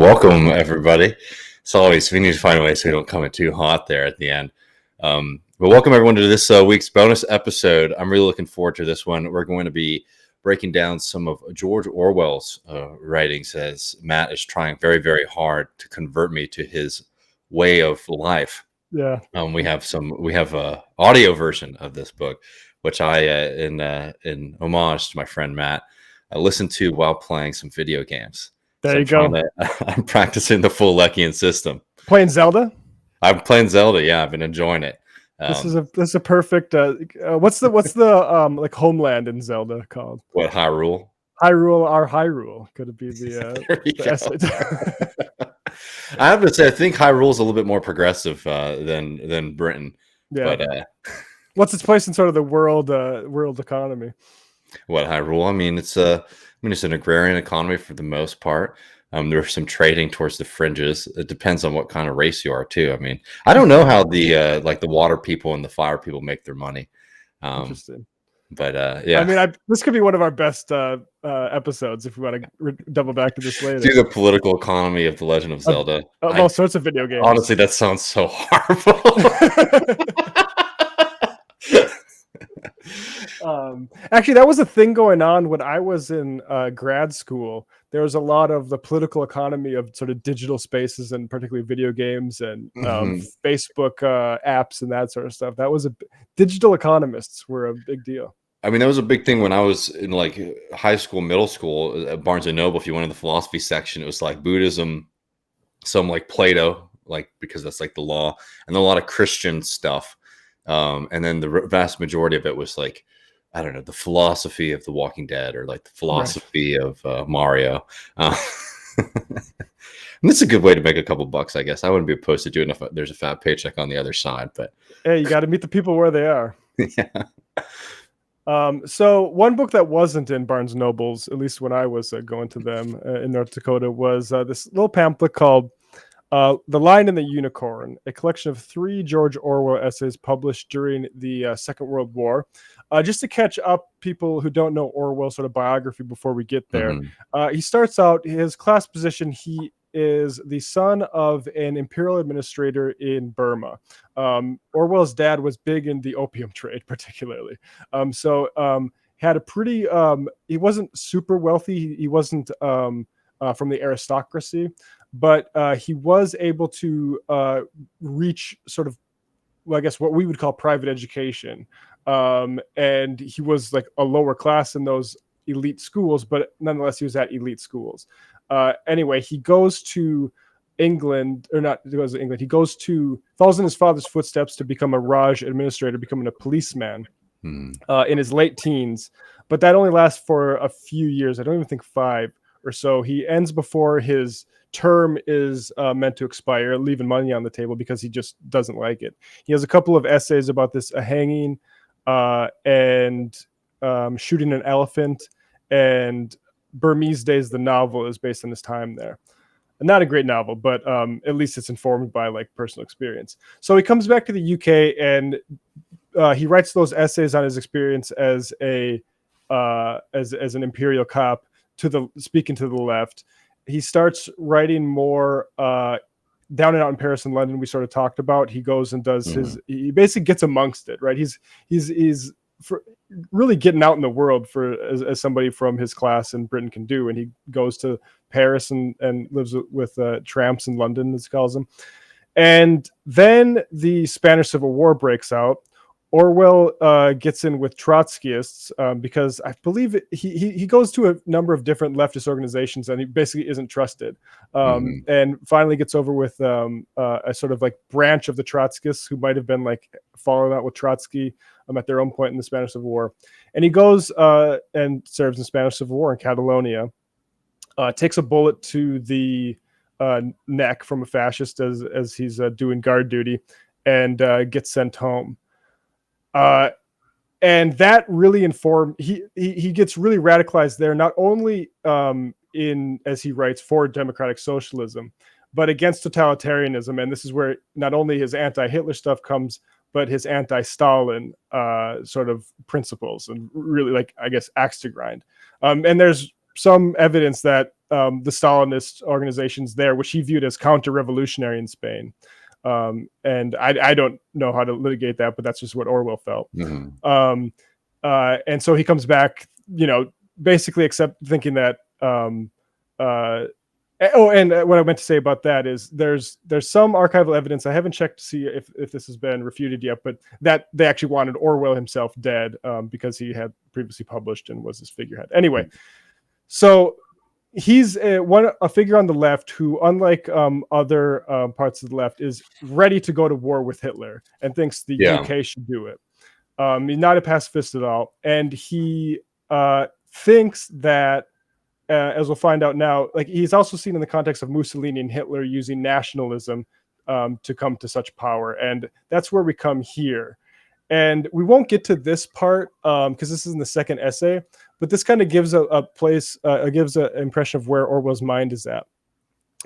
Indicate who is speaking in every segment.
Speaker 1: Welcome, everybody. As always, we need to find a way so we don't come in too hot there at the end. But welcome, everyone, to this week's bonus episode. I'm really looking forward to this one. We're going to be breaking down some of George Orwell's writings, as Matt is trying very, very hard to convert me to his way of life.
Speaker 2: Yeah.
Speaker 1: We have a audio version of this book, which I, in homage to my friend Matt, I listened to while playing some video games.
Speaker 2: There you go.
Speaker 1: I'm practicing the full Leckian system.
Speaker 2: Playing Zelda?
Speaker 1: I'm playing Zelda. Yeah, I've been enjoying it.
Speaker 2: This is a perfect. What's the like homeland in Zelda called?
Speaker 1: What, Hyrule?
Speaker 2: Hyrule. Could it be the?
Speaker 1: There you go. I have to say, I think Hyrule is a little bit more progressive than Britain.
Speaker 2: Yeah.
Speaker 1: But
Speaker 2: what's its place in sort of the world economy?
Speaker 1: What, Hyrule? I mean, it's an agrarian economy for the most part. There's some trading towards the fringes. It depends on what kind of race you are, too. I mean, I don't know how the water people and the fire people make their money.
Speaker 2: Interesting.
Speaker 1: But yeah,
Speaker 2: I mean, this could be one of our best episodes if we want to double back to this later.
Speaker 1: Do the political economy of The Legend of Zelda.
Speaker 2: All sorts of video games.
Speaker 1: Honestly, that sounds so horrible.
Speaker 2: Actually, that was a thing going on when I was in grad school. There was a lot of the political economy of sort of digital spaces, and particularly video games and Facebook apps and that sort of stuff. That was digital economists were a big deal.
Speaker 1: I mean, that was a big thing when I was in like high school, middle school at Barnes and Noble. If you went in the philosophy section, it was like Buddhism, some like Plato, like because that's like the law, and then a lot of Christian stuff. And then the vast majority of it was like, I don't know, the philosophy of The Walking Dead, or like the philosophy of Mario. And it's a good way to make a couple bucks, I guess. I wouldn't be opposed to doing it if there's a fat paycheck on the other side. But
Speaker 2: hey, you got to meet the people where they are.
Speaker 1: Yeah.
Speaker 2: So one book that wasn't in Barnes and Nobles, at least when I was going to them in North Dakota, was this little pamphlet called The Lion and the Unicorn, a collection of 3 George Orwell essays published during the Second World War. Just to catch up people who don't know Orwell's sort of biography before we get there. He starts out, his class position, he is the son of an imperial administrator in Burma. Orwell's dad was big in the opium trade, particularly. Had a pretty, he wasn't super wealthy. He wasn't from the aristocracy, but he was able to reach sort of, well, I guess what we would call private education. And he was like a lower class in those elite schools, but nonetheless, he was at elite schools. Anyway, he goes to England, or not goes to England. He follows in his father's footsteps to become a Raj administrator, becoming a policeman in his late teens. But that only lasts for a few years. I don't even think 5 or so. He ends before his term is meant to expire, leaving money on the table because he just doesn't like it. He has a couple of essays about this, a hanging and shooting an elephant, and Burmese Days, the novel, is based on his time there. Not a great novel, but at least it's informed by like personal experience. So he comes back to the UK and he writes those essays on his experience as an imperial cop, speaking to the left. He starts writing more down and out in Paris and London. We sort of talked about. He goes and does he basically gets amongst it, right? He's really getting out in the world as somebody from his class in Britain can do. And he goes to Paris and lives with tramps in London, as he calls them. And then the Spanish Civil War breaks out. Orwell gets in with Trotskyists because I believe he goes to a number of different leftist organizations and he basically isn't trusted. And finally gets over with a sort of like branch of the Trotskyists who might have been like following out with Trotsky at their own point in the Spanish Civil War. And he goes and serves in the Spanish Civil War in Catalonia, takes a bullet to the neck from a fascist as he's doing guard duty, and gets sent home. And that really informed, he gets really radicalized there, not only in, as he writes, for democratic socialism, but against totalitarianism. And this is where not only his anti-Hitler stuff comes, but his anti-Stalin sort of principles, and really, like, I guess, axe to grind. And there's some evidence that the Stalinist organizations there, which he viewed as counter-revolutionary in Spain. And I don't know how to litigate that, but that's just what Orwell felt.
Speaker 1: Mm-hmm.
Speaker 2: And so he comes back, basically thinking that. And what I meant to say about that is there's some archival evidence. I haven't checked to see if this has been refuted yet, but that they actually wanted Orwell himself dead because he had previously published and was his figurehead. Anyway, so he's a figure on the left who, unlike other parts of the left, is ready to go to war with Hitler and thinks the UK should do it. He's not a pacifist at all, and he thinks that. As we'll find out now, like he's also seen in the context of Mussolini and Hitler using nationalism to come to such power. And that's where we come here. And we won't get to this part because this is in the second essay, but this kind of gives a place, gives an impression of where Orwell's mind is at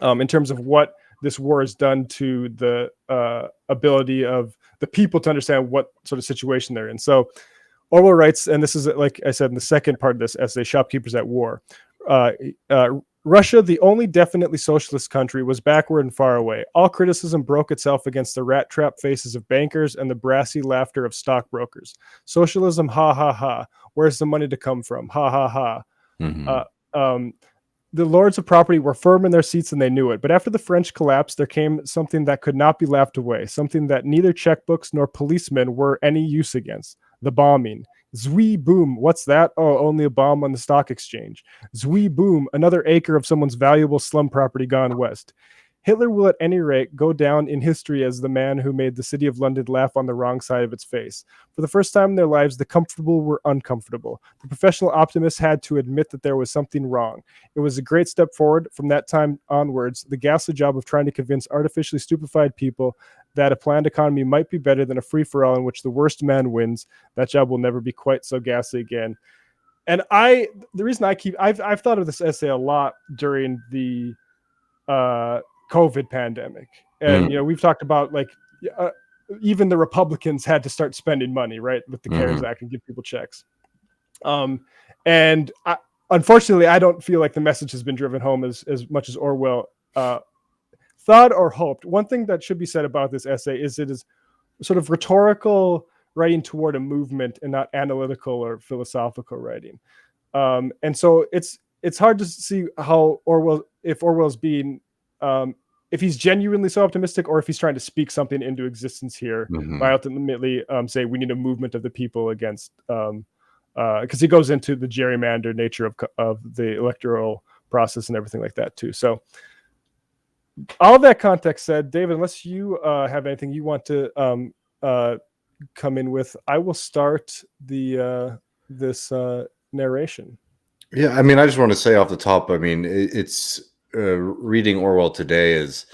Speaker 2: in terms of what this war has done to the ability of the people to understand what sort of situation they're in. So Orwell writes, and this is, like I said, in the second part of this essay, Shopkeepers at War. Russia, the only definitely socialist country, was backward and far away. All criticism broke itself against the rat trap faces of bankers and the brassy laughter of stockbrokers. Socialism, ha ha ha. Where's the money to come from? Ha ha ha.
Speaker 1: Mm-hmm.
Speaker 2: The lords of property were firm in their seats and they knew it. But after the French collapse, there came something that could not be laughed away, something that neither checkbooks nor policemen were any use against: the bombing. Zwee boom, what's that? Oh, only a bomb on the stock exchange. Zwee boom, another acre of someone's valuable slum property gone west. Hitler will at any rate go down in history as the man who made the city of London laugh on the wrong side of its face. For the first time in their lives, the comfortable were uncomfortable. The professional optimists had to admit that there was something wrong. It was a great step forward. From that time onwards, the ghastly job of trying to convince artificially stupefied people that a planned economy might be better than a free-for-all in which the worst man wins, that job will never be quite so ghastly again. And the reason I've thought of this essay a lot during the COVID pandemic. And, we've talked about even the Republicans had to start spending money, right, with the CARES Act and give people checks. Unfortunately, I don't feel like the message has been driven home as much as Orwell thought or hoped. One thing that should be said about this essay is it is sort of rhetorical writing toward a movement and not analytical or philosophical writing. And so it's hard to see how Orwell's being, if he's genuinely so optimistic or if he's trying to speak something into existence here by ultimately say we need a movement of the people against, because he goes into the gerrymandered nature of the electoral process and everything like that too. So all of that context said, David, unless you have anything you want to come in with, I will start this narration.
Speaker 1: Yeah, I mean, I just want to say off the top, I mean, it's reading Orwell today is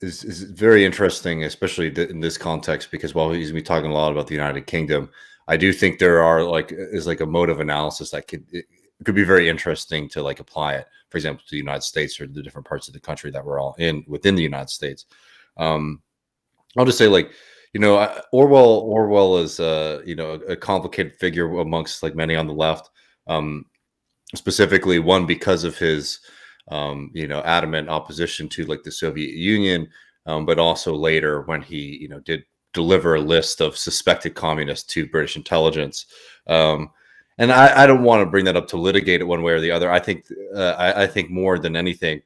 Speaker 1: very interesting, especially in this context, because while he's gonna be talking a lot about the United Kingdom, I do think there are is a mode of analysis that could be very interesting to apply it, for example, to the United States or the different parts of the country that we're all in within the United States. I'll just say Orwell is a complicated figure amongst many on the left, specifically one because of his adamant opposition to the Soviet Union, but also later when he did deliver a list of suspected communists to British intelligence. And I don't want to bring that up to litigate it one way or the other. I think more than anything,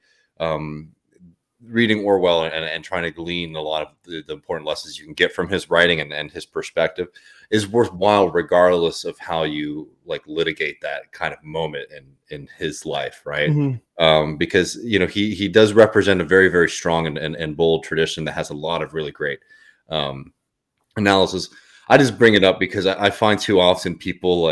Speaker 1: reading Orwell and trying to glean a lot of the important lessons you can get from his writing and his perspective is worthwhile, regardless of how you litigate that kind of moment in his life, right? Mm-hmm. Because he does represent a very, very strong and bold tradition that has a lot of really great analysis. I just bring it up because I find too often people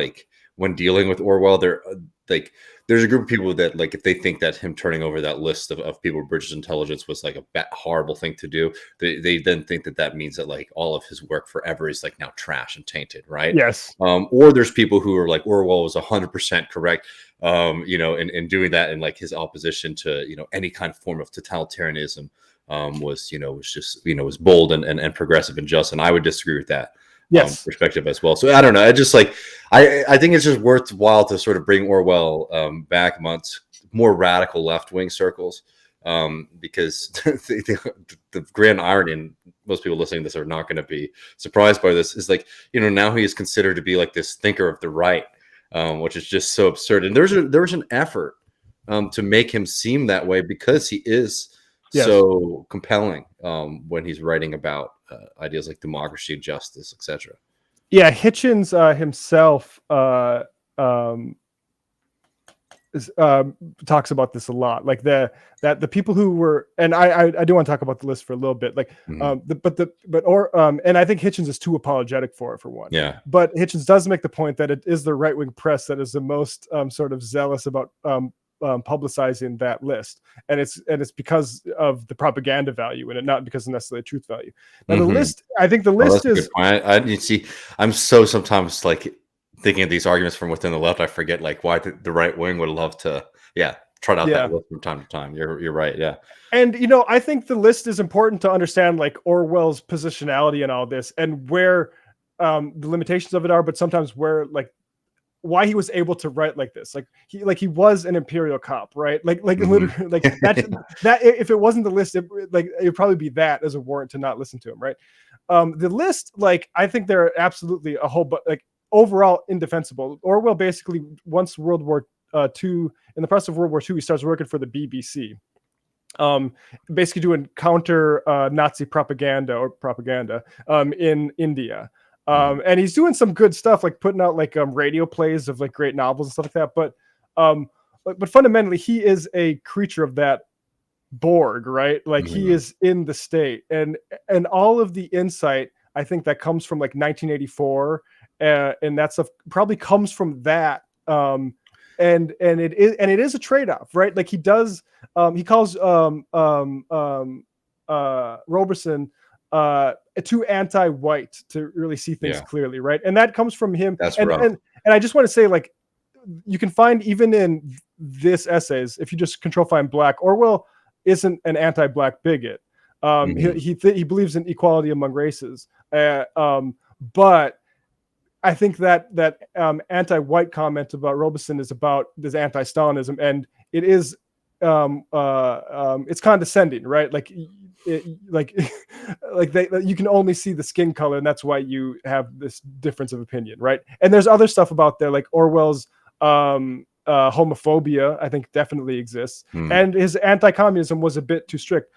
Speaker 1: when dealing with Orwell, there's a group of people that if they think that him turning over that list of people with British intelligence was a horrible thing to do, they then think that means that all of his work forever is now trash and tainted, right?
Speaker 2: Yes.
Speaker 1: Or there's people who are Orwell was 100% correct, in doing that, and his opposition to any kind of form of totalitarianism was just was bold and progressive and just, and I would disagree with that.
Speaker 2: Yes.
Speaker 1: perspective as well. So I don't know. I just like I think it's just worthwhile to sort of bring Orwell back amongst more radical left wing circles, because the grand irony, and most people listening to this are not going to be surprised by this, is like, now he is considered to be like this thinker of the right, which is just so absurd. And there's an effort to make him seem that way because he is so compelling when he's writing about ideas like democracy, justice, etc.
Speaker 2: Yeah, Hitchens himself talks about this a lot, like the people who were, and I do want to talk about the list for a little bit, like and I think Hitchens is too apologetic for it, for one.
Speaker 1: Yeah.
Speaker 2: But Hitchens does make the point that it is the right wing press that is the most sort of zealous about publicizing that list, and it's because of the propaganda value in it, not because of necessarily truth value. Now the list, I think the list is.
Speaker 1: You see, I'm so sometimes like thinking of these arguments from within the left, I forget like why the right wing would love to, trot out that list from time to time. You're right, yeah.
Speaker 2: And I think the list is important to understand like Orwell's positionality and all this, and where the limitations of it are, but sometimes where like why he was able to write like this. Like he was an imperial cop, right? Like literally, like that if it wasn't the list, it'd probably be that as a warrant to not listen to him, right? The list, like I think they're absolutely a whole, but like overall indefensible. Orwell basically, once World War II, in the process of World War II, he starts working for the BBC. Basically doing counter Nazi propaganda in India. And he's doing some good stuff, like putting out like radio plays of like great novels and stuff like that. But fundamentally, he is a creature of that Borg, right? Like he is in the state, and all of the insight, I think, that comes from like 1984, and that stuff probably comes from that. And it is a trade-off, right? Like he does, he calls Roberson too anti-white to really see things clearly, right? And that comes from him.
Speaker 1: That's
Speaker 2: rough. And I just want to say, like, you can find even in this essays, if you just control find black, Orwell isn't an anti-black bigot. He believes in equality among races, but I think that anti-white comment about Robeson is about this anti-Stalinism, and it is it's condescending, right? Like you can only see the skin color, and that's why you have this difference of opinion, right? And there's other stuff about there, like Orwell's homophobia, I think definitely exists, and his anti-communism was a bit too strict.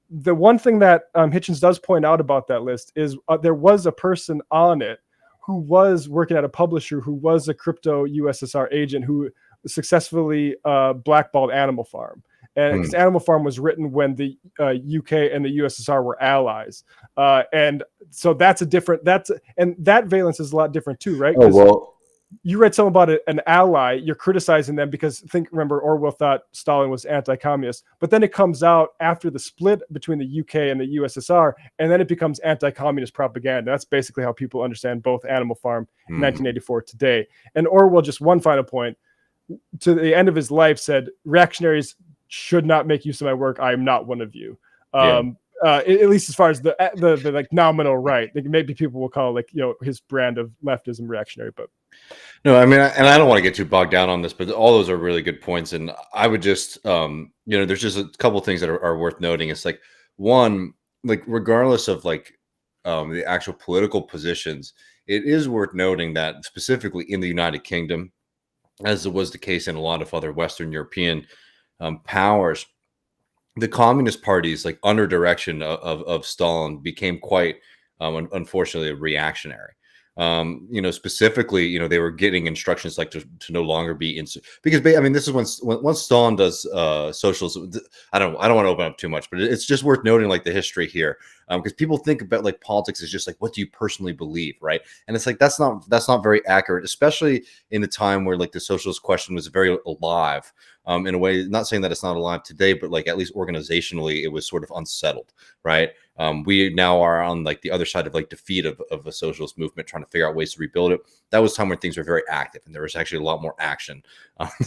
Speaker 2: The one thing that Hitchens does point out about that list is there was a person on it who was working at a publisher who was a crypto USSR agent who successfully blackballed Animal Farm. And because Animal Farm was written when the UK and the USSR were allies. And so that's and that valence is a lot different too, right?
Speaker 1: Oh, well,
Speaker 2: you read something about an ally, you're criticizing them because remember, Orwell thought Stalin was anti-communist, but then it comes out after the split between the UK and the USSR, and then it becomes anti-communist propaganda. That's basically how people understand both Animal Farm in 1984 today. And Orwell, just one final point, to the end of his life said, reactionaries should not make use of my work. I am not one of you. At least as far as the like nominal right. Maybe people will call his brand of leftism reactionary, but
Speaker 1: no, I mean, and I don't want to get too bogged down on this, but all those are really good points. And I would just, there's just a couple things that are worth noting. It's like, one, like regardless of like the actual political positions, it is worth noting that specifically in the United Kingdom, as was the case in a lot of other Western European powers, the communist parties, like under direction of Stalin, became quite, unfortunately, reactionary. Specifically, they were getting instructions like to no longer be because I mean, this is once Stalin does socialism. I don't want to open up too much, but it's just worth noting like the history here, because people think about like politics as just like, what do you personally believe, right? And it's like that's not very accurate, especially in a time where like the socialist question was very alive. In a way, not saying that it's not alive today, but like at least organizationally, it was sort of unsettled, right? We now are on like the other side of like defeat of a socialist movement, trying to figure out ways to rebuild it. That was a time when things were very active, and there was actually a lot more action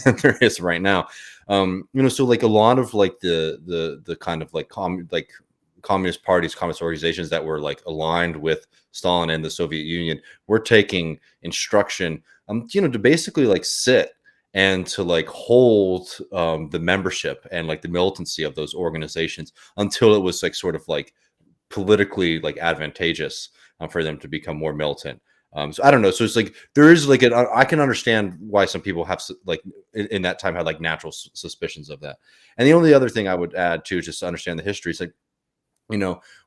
Speaker 1: than there is right now. So like a lot of like the kind of like communist parties, communist organizations that were like aligned with Stalin and the Soviet Union were taking instruction, to basically like sit and to like hold the membership and like the militancy of those organizations until it was like sort of like politically like advantageous for them to become more militant. So I don't know. So it's like there is like I can understand why some people have like in that time had like natural suspicions of that. And the only other thing I would add to just to understand the history is like,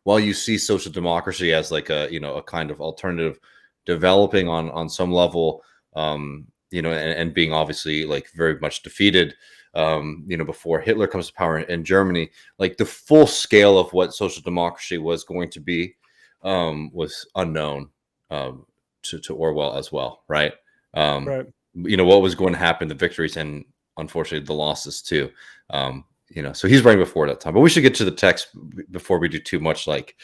Speaker 1: while you see social democracy as like a kind of alternative developing on some level, and being obviously like very much defeated, before Hitler comes to power in Germany, like the full scale of what social democracy was going to be was unknown to Orwell as well, right?
Speaker 2: Right.
Speaker 1: What was going to happen, the victories and unfortunately the losses too. So he's writing before that time. But we should get to the text before we do too much like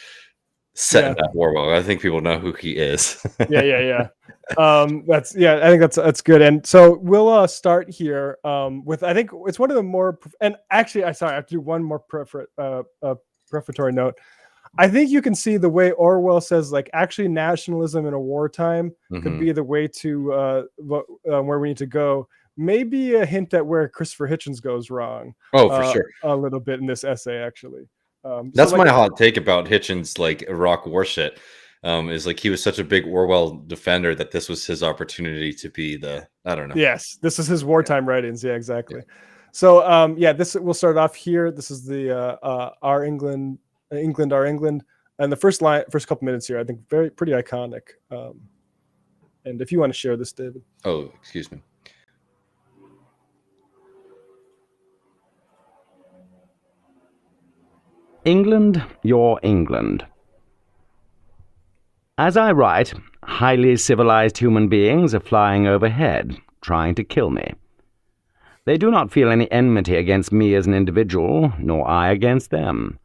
Speaker 1: setting up Orwell. I think people know who he is.
Speaker 2: Yeah. I think that's good. And so we'll start here with, I think it's one of the more, and actually, I have to do one more prefatory note. I think you can see the way Orwell says, like, actually nationalism in a wartime could be the way to where we need to go. Maybe a hint at where Christopher Hitchens goes wrong.
Speaker 1: Oh, for sure.
Speaker 2: A little bit in this essay, actually.
Speaker 1: That's my hot take about Hitchens, like Iraq war shit. Is like he was such a big Orwell defender that this was his opportunity to be I don't know.
Speaker 2: Yes, this is his wartime writings. Yeah, exactly. Yeah. So this we'll start off here. This is the Our England, Our England, and the first couple minutes here, I think pretty iconic. And if you want to share this, David.
Speaker 1: Oh, excuse me.
Speaker 3: England, your England. As I write, highly civilized human beings are flying overhead, trying to kill me. They do not feel any enmity against me as an individual, nor I against them.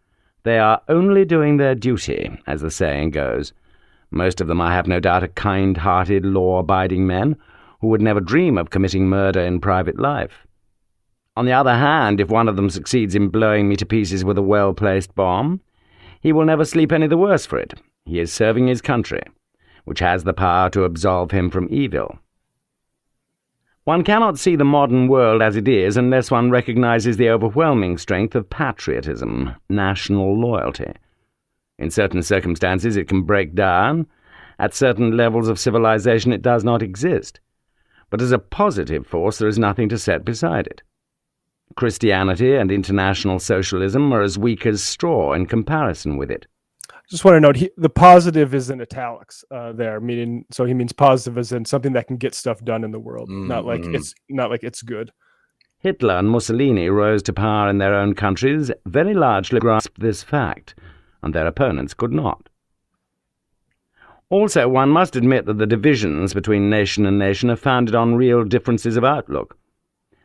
Speaker 3: They are only doing their duty, as the saying goes. Most of them, I have no doubt, are kind-hearted, law-abiding men who would never dream of committing murder in private life. On the other hand, if one of them succeeds in blowing me to pieces with a well-placed bomb, he will never sleep any the worse for it. He is serving his country, which has the power to absolve him from evil. One cannot see the modern world as it is unless one recognizes the overwhelming strength of patriotism, national loyalty. In certain circumstances it can break down. At certain levels of civilization it does not exist. But as a positive force there is nothing to set beside it. Christianity and international socialism are as weak as straw in comparison with it.
Speaker 2: Just want to note, the positive is in italics there, meaning, so he means positive as in something that can get stuff done in the world, not like it's good.
Speaker 3: Hitler and Mussolini rose to power in their own countries, very largely grasped this fact, and their opponents could not. Also, one must admit that the divisions between nation and nation are founded on real differences of outlook.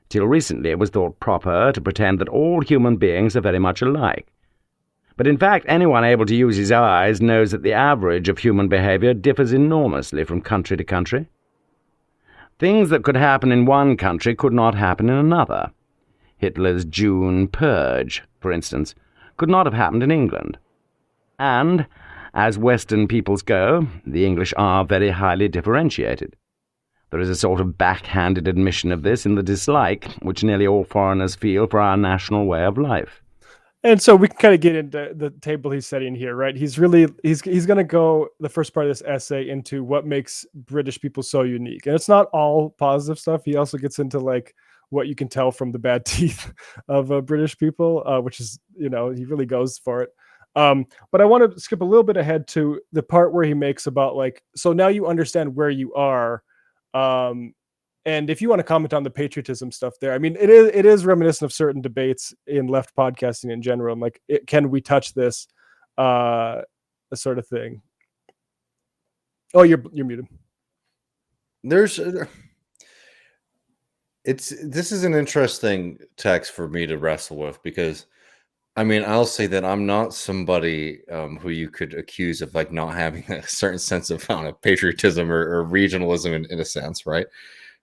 Speaker 3: Till recently it was thought proper to pretend that all human beings are very much alike. But in fact, anyone able to use his eyes knows that the average of human behavior differs enormously from country to country. Things that could happen in one country could not happen in another. Hitler's June purge, for instance, could not have happened in England. And, as Western peoples go, the English are very highly differentiated. There is a sort of backhanded admission of this in the dislike which nearly all foreigners feel for our national way of life.
Speaker 2: And so we can kind of get into the table he's setting here, right? He's going to go the first part of this essay into what makes British people so unique. And it's not all positive stuff. He also gets into like what you can tell from the bad teeth of British people, which is, he really goes for it. But I want to skip a little bit ahead to the part where he makes about like, so now you understand where you are. And if you want to comment on the patriotism stuff there, I mean, it is reminiscent of certain debates in left podcasting in general. And like, can we touch this, sort of thing? Oh, you're muted.
Speaker 1: This is an interesting text for me to wrestle with because, I mean, I'll say that I'm not somebody who you could accuse of like not having a certain sense of patriotism or regionalism in a sense, right?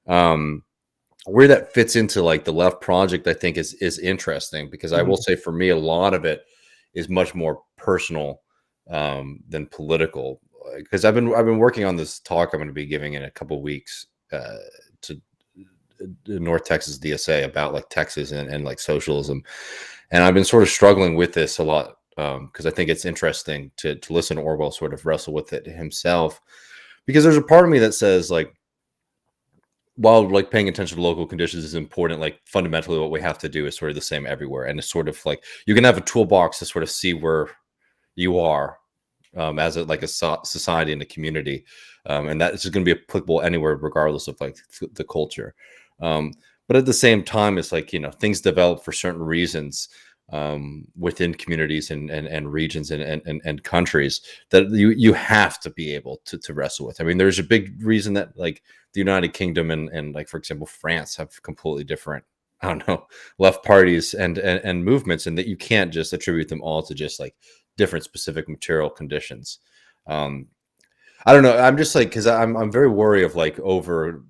Speaker 1: Where that fits into like the left project, I think is interesting because I will say for me, a lot of it is much more personal than political. Because I've been working on this talk I'm going to be giving in a couple of weeks to North Texas DSA about like Texas and like socialism, and I've been sort of struggling with this a lot because I think it's interesting to listen to Orwell sort of wrestle with it himself, because there's a part of me that says like, while like paying attention to local conditions is important, like fundamentally what we have to do is sort of the same everywhere, and it's sort of like you can have a toolbox to sort of see where you are as a society and a community, and that is going to be applicable anywhere regardless of like the culture. But at the same time, it's like, things develop for certain reasons within communities and regions and countries that you have to be able to wrestle with. I mean, there's a big reason that like the United Kingdom and like, for example, France have completely different, I don't know, left parties and movements, and that you can't just attribute them all to just like different specific material conditions. I don't know. I'm just like, because I'm very wary of like over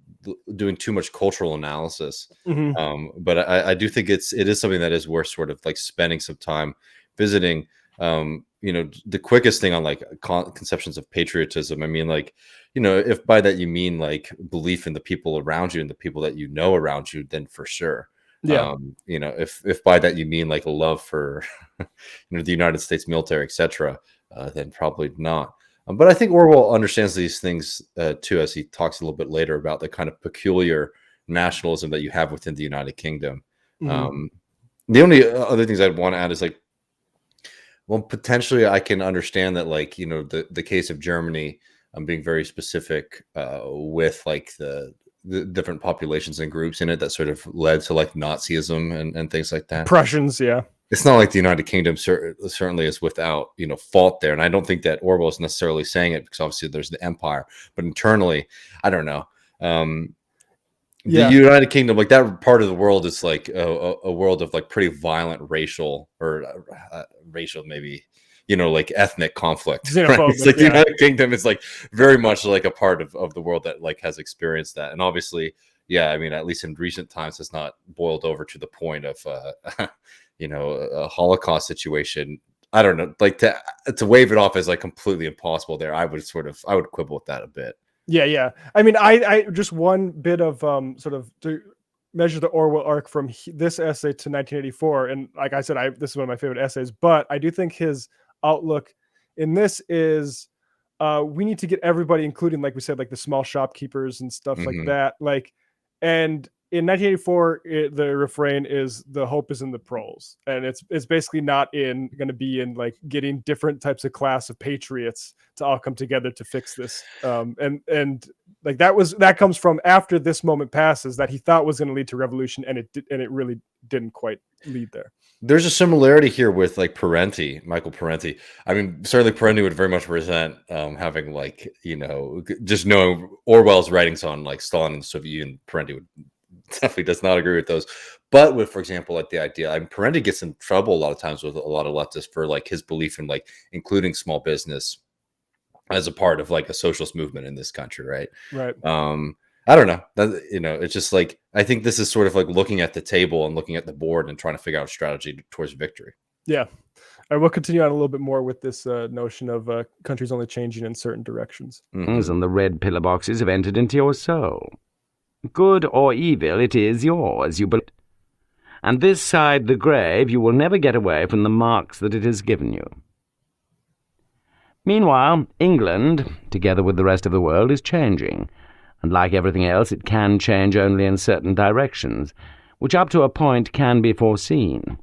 Speaker 1: doing too much cultural analysis. But I do think it is something that is worth sort of like spending some time visiting. The quickest thing on like conceptions of patriotism. I mean, like, if by that you mean like belief in the people around you and the people that you know around you, then for sure.
Speaker 2: Yeah.
Speaker 1: If by that you mean like a love for, the United States military, etc., then probably not. But I think Orwell understands these things too, as he talks a little bit later about the kind of peculiar nationalism that you have within the United Kingdom. The only other things I'd want to add is like, well, potentially I can understand that, like, the case of Germany, being very specific with like the different populations and groups in it that sort of led to like Nazism and things like that.
Speaker 2: Prussians, yeah.
Speaker 1: It's not like the United Kingdom certainly is without fault there, and I don't think that Orwell is necessarily saying it, because obviously there's the empire, but internally, I don't know. The United Kingdom, like that part of the world, is like a world of like pretty violent racial maybe like ethnic conflict. Right? It's like the United Kingdom is like very much like a part of the world that like has experienced that, and obviously, I mean, at least in recent times, it's not boiled over to the point of a Holocaust situation. I don't know, like to wave it off as like completely impossible there, I would quibble with that a bit.
Speaker 2: Yeah. I mean, I just one bit of sort of to measure the Orwell arc from this essay to 1984, and like I said, this is one of my favorite essays. But I do think his outlook in this is we need to get everybody, including, like we said, like the small shopkeepers and stuff like that. Like, and in 1984, the refrain is "the hope is in the proles," and it's basically not going to be in like getting different types of class of patriots to all come together to fix this. And like that comes from after this moment passes that he thought was going to lead to revolution, and it really didn't quite lead there.
Speaker 1: There's a similarity here with like Michael Parenti. I mean, certainly Parenti would very much resent having like, just knowing Orwell's writings on like Stalin and the Soviet Union. Parenti would definitely does not agree with those. But with, for example, like the idea, I mean, Parenti gets in trouble a lot of times with a lot of leftists for like his belief in like including small business as a part of like a socialist movement in this country, right?
Speaker 2: Right.
Speaker 1: I don't know. It's just like, I think this is sort of like looking at the table and looking at the board and trying to figure out a strategy towards victory.
Speaker 2: Yeah. All right, we'll continue on a little bit more with this notion of countries only changing in certain directions.
Speaker 3: And the red pillar boxes have entered into your soul. Good or evil, it is yours, you believe. And this side the grave, you will never get away from the marks that it has given you. Meanwhile, England, together with the rest of the world, is changing. And like everything else, it can change only in certain directions, which up to a point can be foreseen.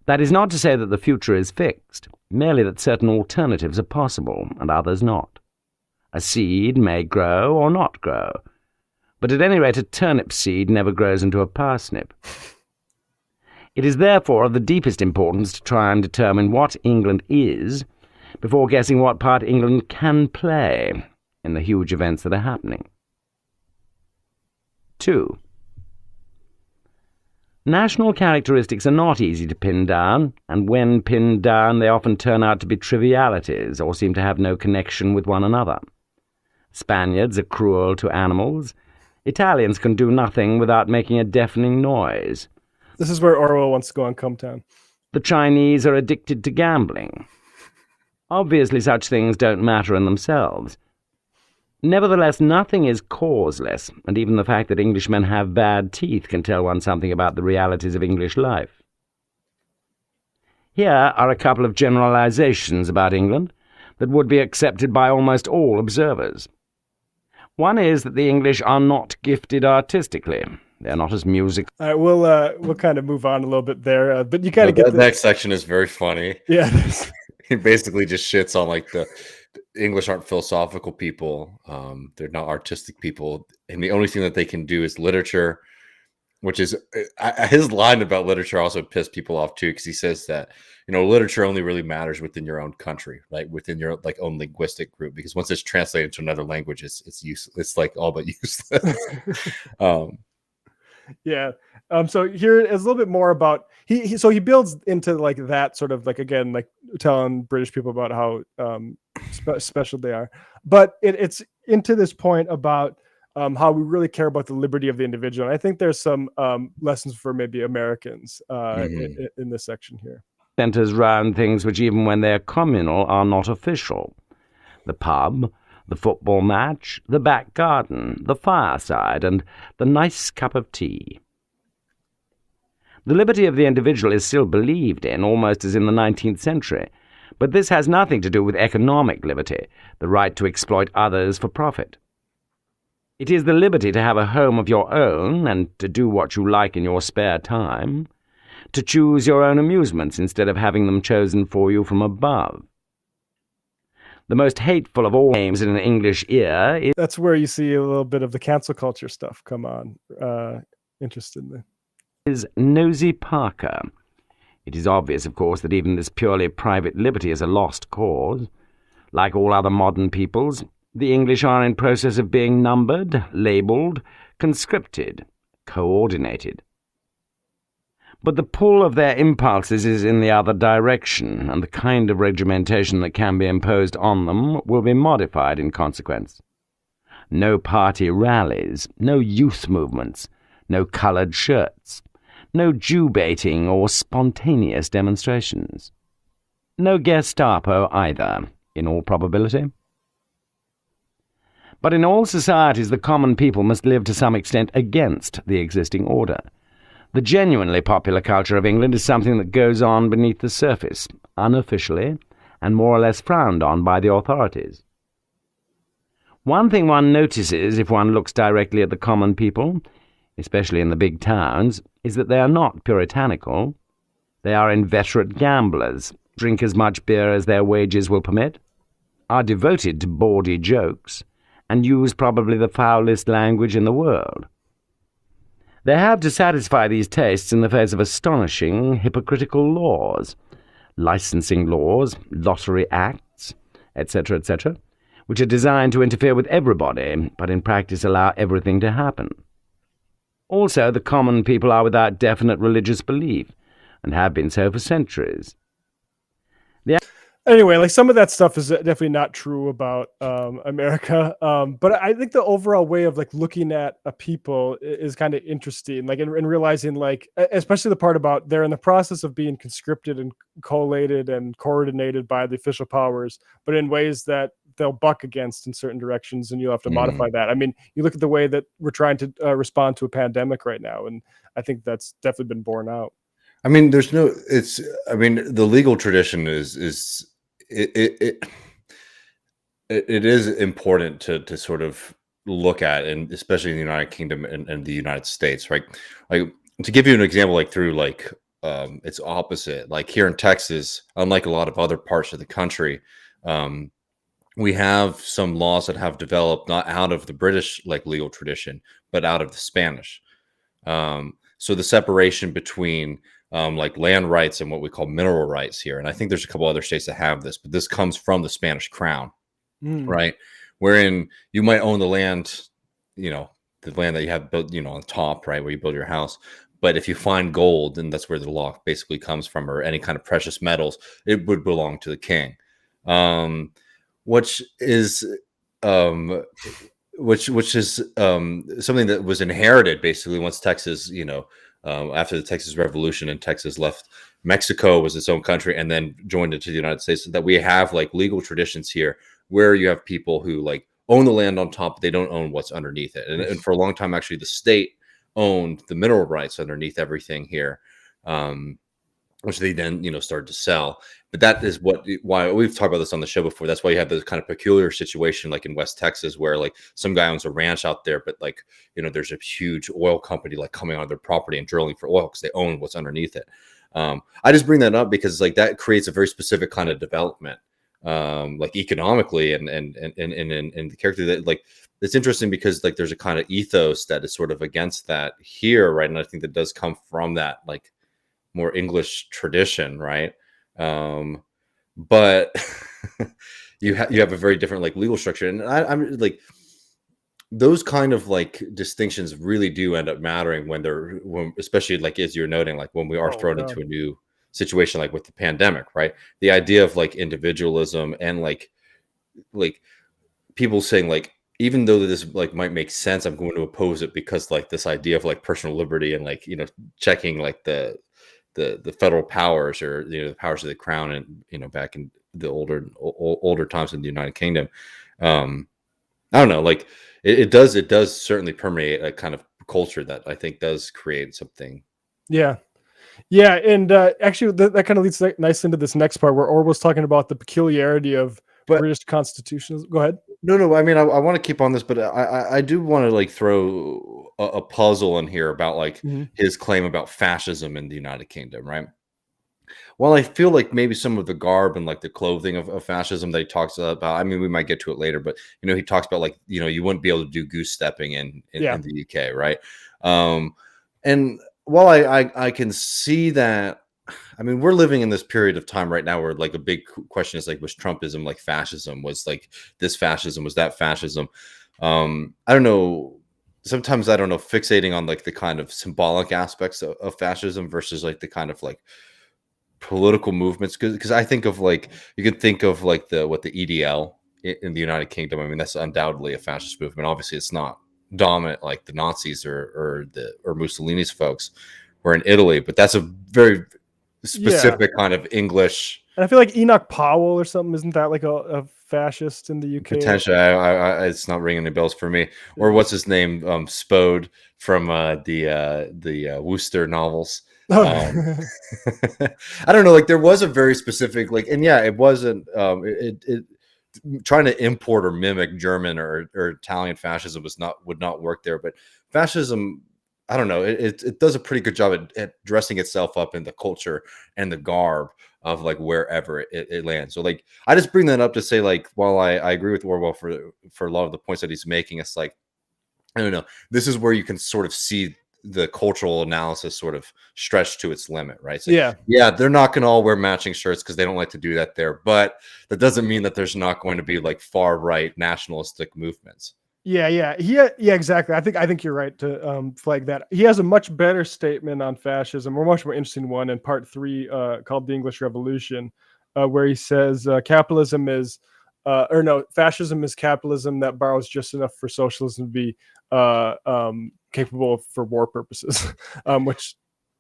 Speaker 3: That is not to say that the future is fixed, merely that certain alternatives are possible and others not. A seed may grow or not grow, but at any rate a turnip seed never grows into a parsnip. It is therefore of the deepest importance to try and determine what England is before guessing what part England can play in the huge events that are happening. 2. National characteristics are not easy to pin down, and when pinned down they often turn out to be trivialities or seem to have no connection with one another. Spaniards are cruel to animals. Italians can do nothing without making a deafening noise.
Speaker 2: This is where Orwell wants to go on Come Town.
Speaker 3: The Chinese are addicted to gambling. Obviously, such things don't matter in themselves. Nevertheless, nothing is causeless, and even the fact that Englishmen have bad teeth can tell one something about the realities of English life. Here are a couple of generalizations about England that would be accepted by almost all observers. One is that the English are not gifted artistically. They're not as musical.
Speaker 2: All right, we'll kind of move on a little bit there, but you kind of get
Speaker 1: that next section is very funny.
Speaker 2: Yeah,
Speaker 1: He basically just shits on like the English aren't philosophical people. They're not artistic people, and the only thing that they can do is literature. Which is his line about literature also pissed people off too, because he says that literature only really matters within your own country, right? Within your like own linguistic group, because once it's translated to another language, it's useless. It's like all but useless.
Speaker 2: Yeah. So here is a little bit more about so he builds into like that sort of like, again, like telling British people about how special they are, but it's into this point about how we really care about the liberty of the individual. And I think there's some lessons for maybe Americans in this section here.
Speaker 3: Centers round things which, even when they're communal, are not official. The pub, the football match, the back garden, the fireside, and the nice cup of tea. The liberty of the individual is still believed in, almost as in the 19th century, but this has nothing to do with economic liberty, the right to exploit others for profit. It is the liberty to have a home of your own and to do what you like in your spare time, to choose your own amusements instead of having them chosen for you from above. The most hateful of all names in an English ear is...
Speaker 2: That's where you see a little bit of the cancel culture stuff come on, interestingly.
Speaker 3: ...is Nosy Parker. It is obvious, of course, that even this purely private liberty is a lost cause. Like all other modern peoples, the English are in process of being numbered, labelled, conscripted, coordinated. But the pull of their impulses is in the other direction, and the kind of regimentation that can be imposed on them will be modified in consequence. No party rallies, no youth movements, no coloured shirts, no Jew-baiting or spontaneous demonstrations. No Gestapo either, in all probability. But in all societies, the common people must live to some extent against the existing order. The genuinely popular culture of England is something that goes on beneath the surface, unofficially, and more or less frowned on by the authorities. One thing one notices if one looks directly at the common people, especially in the big towns, is that they are not puritanical. They are inveterate gamblers, drink as much beer as their wages will permit, are devoted to bawdy jokes, and use probably the foulest language in the world. They have to satisfy these tastes in the face of astonishing hypocritical laws, licensing laws, lottery acts, etc., etc., which are designed to interfere with everybody, but in practice allow everything to happen. Also, the common people are without definite religious belief, and have been so for centuries.
Speaker 2: Anyway, like some of that stuff is definitely not true about America, but I think the overall way of like looking at a people is kind of interesting, like in realizing, like especially the part about they're in the process of being conscripted and collated and coordinated by the official powers, but in ways that they'll buck against in certain directions, and you'll have to modify that. I mean, you look at the way that we're trying to respond to a pandemic right now, and I think that's definitely been borne out.
Speaker 1: I mean, the legal tradition is it is important to sort of look at, and especially in the United Kingdom and the United States, right? Like, to give you an example, like through like it's opposite. Like here in Texas, unlike a lot of other parts of the country, we have some laws that have developed not out of the British like legal tradition, but out of the Spanish. So the separation between like land rights and what we call mineral rights here. And I think there's a couple other states that have this, but this comes from the Spanish crown, right? Wherein you might own the land, the land that you have built, on top, right, where you build your house. But if you find gold, and that's where the law basically comes from, or any kind of precious metals, it would belong to the king, which is something that was inherited basically once Texas, after the Texas Revolution and Texas left Mexico was its own country and then joined into the United States, so that we have like legal traditions here where you have people who like own the land on top, but they don't own what's underneath it. And for a long time, actually, the state owned the mineral rights underneath everything here, which they then, started to sell. But that is why we've talked about this on the show before. That's why you have this kind of peculiar situation like in West Texas where like some guy owns a ranch out there, but like, there's a huge oil company like coming on their property and drilling for oil because they own what's underneath it. I just bring that up because like that creates a very specific kind of development, like economically and the character that like it's interesting because like there's a kind of ethos that is sort of against that here, right? And I think that does come from that like more English tradition, right? But you have a very different like legal structure, and I'm like those kind of like distinctions really do end up mattering when especially like as you're noting, like when we are thrown into a new situation, like with the pandemic, right? The idea of like individualism and like people saying like, even though this like might make sense, I'm going to oppose it because like this idea of like personal liberty and like, checking like the federal powers or, the powers of the crown and, back in the older times in the United Kingdom. I don't know, like it does certainly permeate a kind of culture that I think does create something.
Speaker 2: Yeah. Yeah. And actually that kind of leads nice into this next part where Orwell's talking about the peculiarity of British constitutions. Go ahead.
Speaker 1: No. I mean, I want to keep on this, but I do want to like throw a puzzle in here about like his claim about fascism in the United Kingdom, right? Well, I feel like maybe some of the garb and like the clothing of fascism that he talks about. I mean, we might get to it later, but he talks about like you wouldn't be able to do goose stepping in the UK, right? And while I can see that. I mean, we're living in this period of time right now where like a big question is like, was Trumpism like fascism? Was like this fascism? Was that fascism? I don't know. Sometimes I don't know, fixating on like the kind of symbolic aspects of fascism versus like the kind of like political movements. Because I think of like, you could think of like the EDL in the United Kingdom. I mean, that's undoubtedly a fascist movement. Obviously, it's not dominant like the Nazis or Mussolini's folks were in Italy, but that's a very specific kind of English.
Speaker 2: And I feel like Enoch Powell or something, isn't that like a fascist in the UK?
Speaker 1: Potentially, it's not ringing any bells for me. Or what's his name, Spode from the Wooster novels. I don't know. Like there was a very specific like, and yeah, it wasn't. It trying to import or mimic German or Italian fascism would not work there. But fascism, I don't know. It does a pretty good job at dressing itself up in the culture and the garb of like wherever it lands. So like, I just bring that up to say like, while I agree with Orwell for a lot of the points that he's making, it's like, I don't know. This is where you can sort of see the cultural analysis sort of stretched to its limit, right? So, yeah, they're not going to all wear matching shirts because they don't like to do that there. But that doesn't mean that there's not going to be like far right nationalistic movements.
Speaker 2: Yeah, exactly. I think you're right to flag that. He has a much better statement on fascism, or much more interesting one in part 3, called "The English Revolution," where he says fascism is capitalism that borrows just enough for socialism to be capable for war purposes. Which,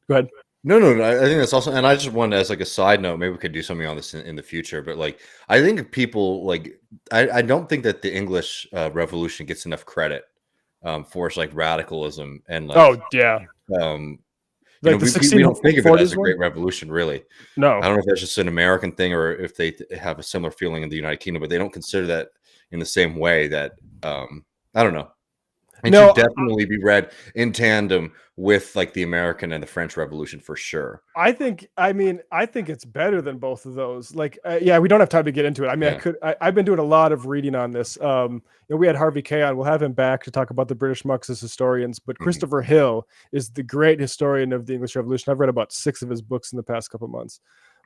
Speaker 2: go ahead.
Speaker 1: No. I think that's also, and I just wanted as like a side note, maybe we could do something on this in the future. But like, I think people like, I don't think that the English Revolution gets enough credit for its like radicalism and like,
Speaker 2: like
Speaker 1: we don't think of it as a great revolution, really.
Speaker 2: No,
Speaker 1: I don't know if that's just an American thing or if they have a similar feeling in the United Kingdom, but they don't consider that in the same way that I don't know. It should definitely be read in tandem with like the American and the French Revolution for sure.
Speaker 2: I think it's better than both of those. Like, we don't have time to get into it. I mean, I've been doing a lot of reading on this. We had Harvey Kay on. We'll have him back to talk about the British Marxist historians. But Christopher Hill is the great historian of the English Revolution. I've read about 6 of his books in the past couple of months.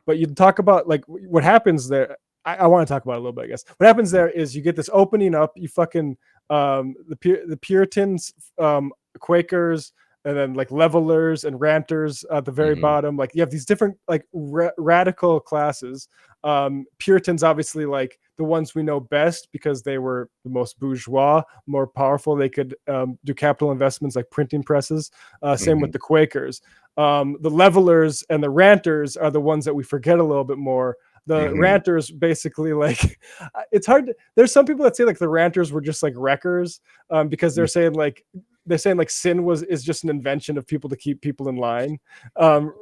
Speaker 2: But you talk about like what happens there. I want to talk about it a little bit, I guess. What happens there is you get this opening up. You fucking the Puritans, Quakers, and then like levelers and ranters at the very
Speaker 1: Mhm.
Speaker 2: bottom. Like you have these different like radical classes. Puritans, obviously, like the ones we know best because they were the most bourgeois, more powerful. They could do capital investments like printing presses. Same with
Speaker 1: Mhm.
Speaker 2: the Quakers. The levelers and the ranters are the ones that we forget a little bit more. The
Speaker 1: Mhm.
Speaker 2: ranters basically like it's hard to, there's some people that say like the ranters were just like wreckers, because they're saying like sin is just an invention of people to keep people in line,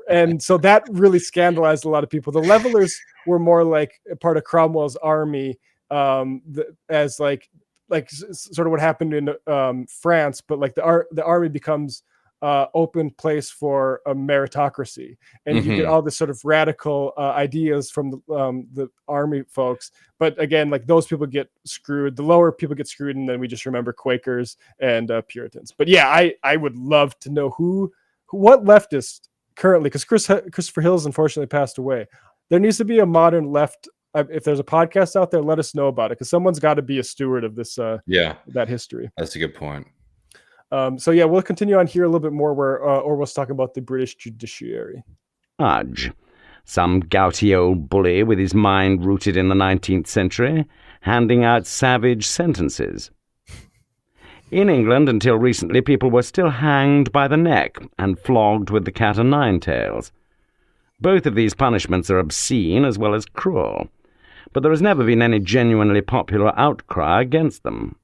Speaker 2: and so that really scandalized a lot of people. The levelers were more like a part of Cromwell's army, as sort of what happened in France, but like the army becomes open place for a meritocracy, and you get
Speaker 1: Mhm.
Speaker 2: all this sort of radical ideas from the army folks. But again, like those people get screwed. The lower people get screwed, and then we just remember Quakers and Puritans. But yeah, I would love to know what leftist currently, because Christopher Hill's unfortunately passed away. There needs to be a modern left. If there's a podcast out there, let us know about it, because someone's got to be a steward of this
Speaker 1: Yeah,
Speaker 2: that history.
Speaker 1: that's a good point.
Speaker 2: So yeah, we'll continue on here a little bit more where Orwell's talking about the British judiciary.
Speaker 3: Judge, some gouty old bully with his mind rooted in the 19th century, handing out savage sentences. In England, until recently, people were still hanged by the neck and flogged with the cat o' nine tails. Both of these punishments are obscene as well as cruel, but there has never been any genuinely popular outcry against them.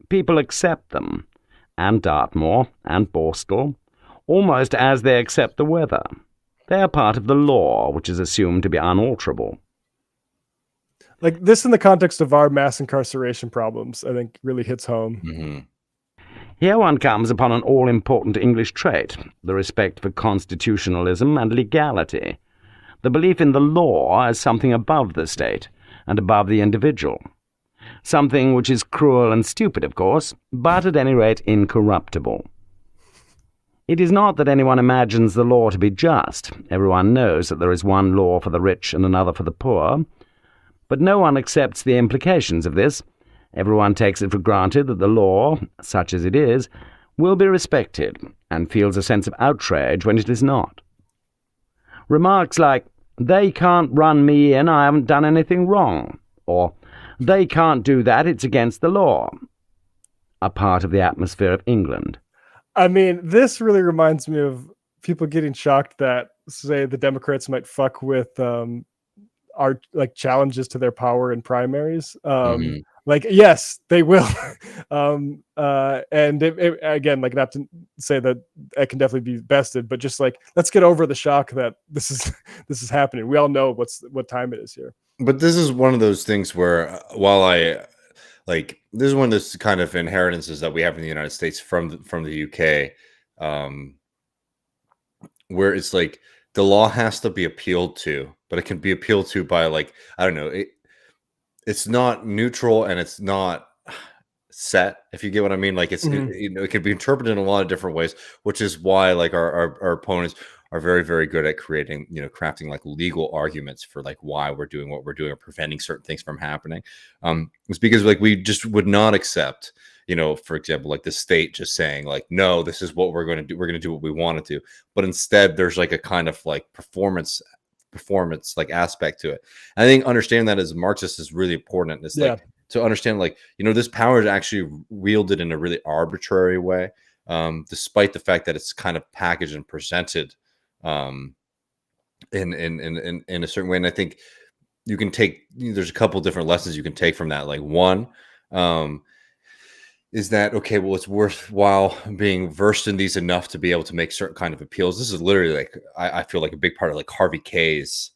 Speaker 3: People accept them, and Dartmoor, and Borstal, almost as they accept the weather. They are part of the law, which is assumed to be unalterable.
Speaker 2: Like this in the context of our mass incarceration problems, I think really hits home.
Speaker 1: Mm-hmm.
Speaker 3: Here one comes upon an all-important English trait, the respect for constitutionalism and legality, the belief in the law as something above the state and above the individual. Something which is cruel and stupid, of course, but at any rate incorruptible. It is not that anyone imagines the law to be just. Everyone knows that there is one law for the rich and another for the poor. But no one accepts the implications of this. Everyone takes it for granted that the law, such as it is, will be respected, and feels a sense of outrage when it is not. Remarks like, "They can't run me in, I haven't done anything wrong," or "They can't do that, it's against the law," are part of the atmosphere of England.
Speaker 2: I mean, this really reminds me of people getting shocked that, say, the Democrats might fuck with our like challenges to their power in primaries.
Speaker 1: Mm-hmm.
Speaker 2: Like, yes, they will. And again, like, not to say that it can definitely be bested, but just like, let's get over the shock that this is happening. We all know what time it is here.
Speaker 1: But this is one of those things where, while this is one of those kind of inheritances that we have in the United States from the UK, where it's like the law has to be appealed to, but it can be appealed to by, like, I don't know, it's not neutral and it's not set, if you get what I mean. Like, it can be interpreted in a lot of different ways, which is why like our opponents are very, very good at creating, crafting like legal arguments for like why we're doing what we're doing or preventing certain things from happening. It's because like we just would not accept, for example, like the state just saying like, no, this is what we're going to do. We're going to do what we want to do. But instead there's like a kind of like performance like aspect to it. I think understanding that as a Marxist is really important. It's like to understand like, this power is actually wielded in a really arbitrary way, despite the fact that it's kind of packaged and presented in a certain way. And I think you can take, there's a couple different lessons you can take from that. Like one, is that, okay, well, it's worthwhile being versed in these enough to be able to make certain kind of appeals. This is literally like, I feel like a big part of like Harvey K's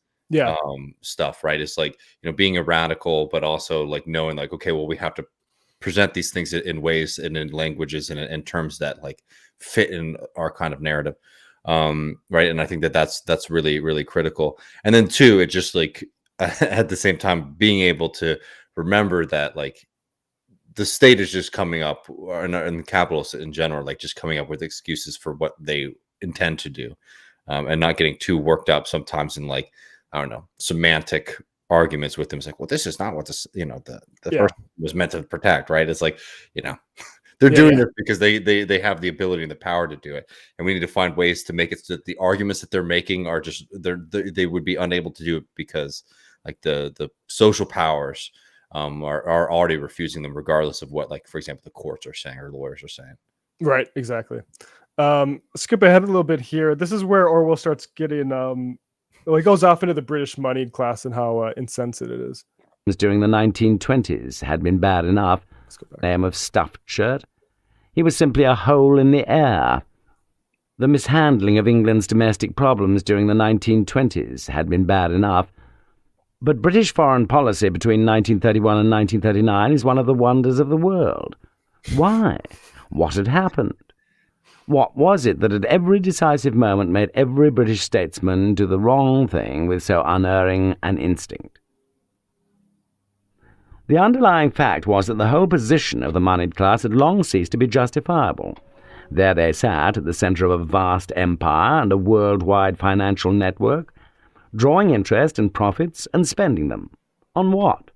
Speaker 1: stuff, right? It's like, being a radical, but also like knowing like, okay, well, we have to present these things in ways and in languages and in terms that like fit in our kind of narrative. Right. And I think that's really, really critical. And then two, it just like at the same time being able to remember that like the state is just coming up, and the capitalists in general, like just coming up with excuses for what they intend to do, and not getting too worked up sometimes in like, I don't know, semantic arguments with them. It's like, well, this is not what this, the first was meant to protect, right? It's like, They're
Speaker 2: Yeah,
Speaker 1: doing
Speaker 2: yeah.
Speaker 1: it because they have the ability and the power to do it, and we need to find ways to make it so that the arguments that they're making are just they would be unable to do it because like the social powers are already refusing them, regardless of what, like, for example, the courts are saying or lawyers are saying.
Speaker 2: Right, exactly. Skip ahead a little bit here. This is where Orwell starts getting well, he goes off into the British moneyed class and how insensate it is.
Speaker 3: During the 1920s had been bad enough.
Speaker 2: Let's go back.
Speaker 3: Name of stuffed shirt. He was simply a hole in the air. The mishandling of England's domestic problems during the 1920s had been bad enough. But British foreign policy between 1931 and 1939 is one of the wonders of the world. Why? What had happened? What was it that at every decisive moment made every British statesman do the wrong thing with so unerring an instinct? The underlying fact was that the whole position of the moneyed class had long ceased to be justifiable. There they sat at the centre of a vast empire and a worldwide financial network, drawing interest and profits and spending them. On what?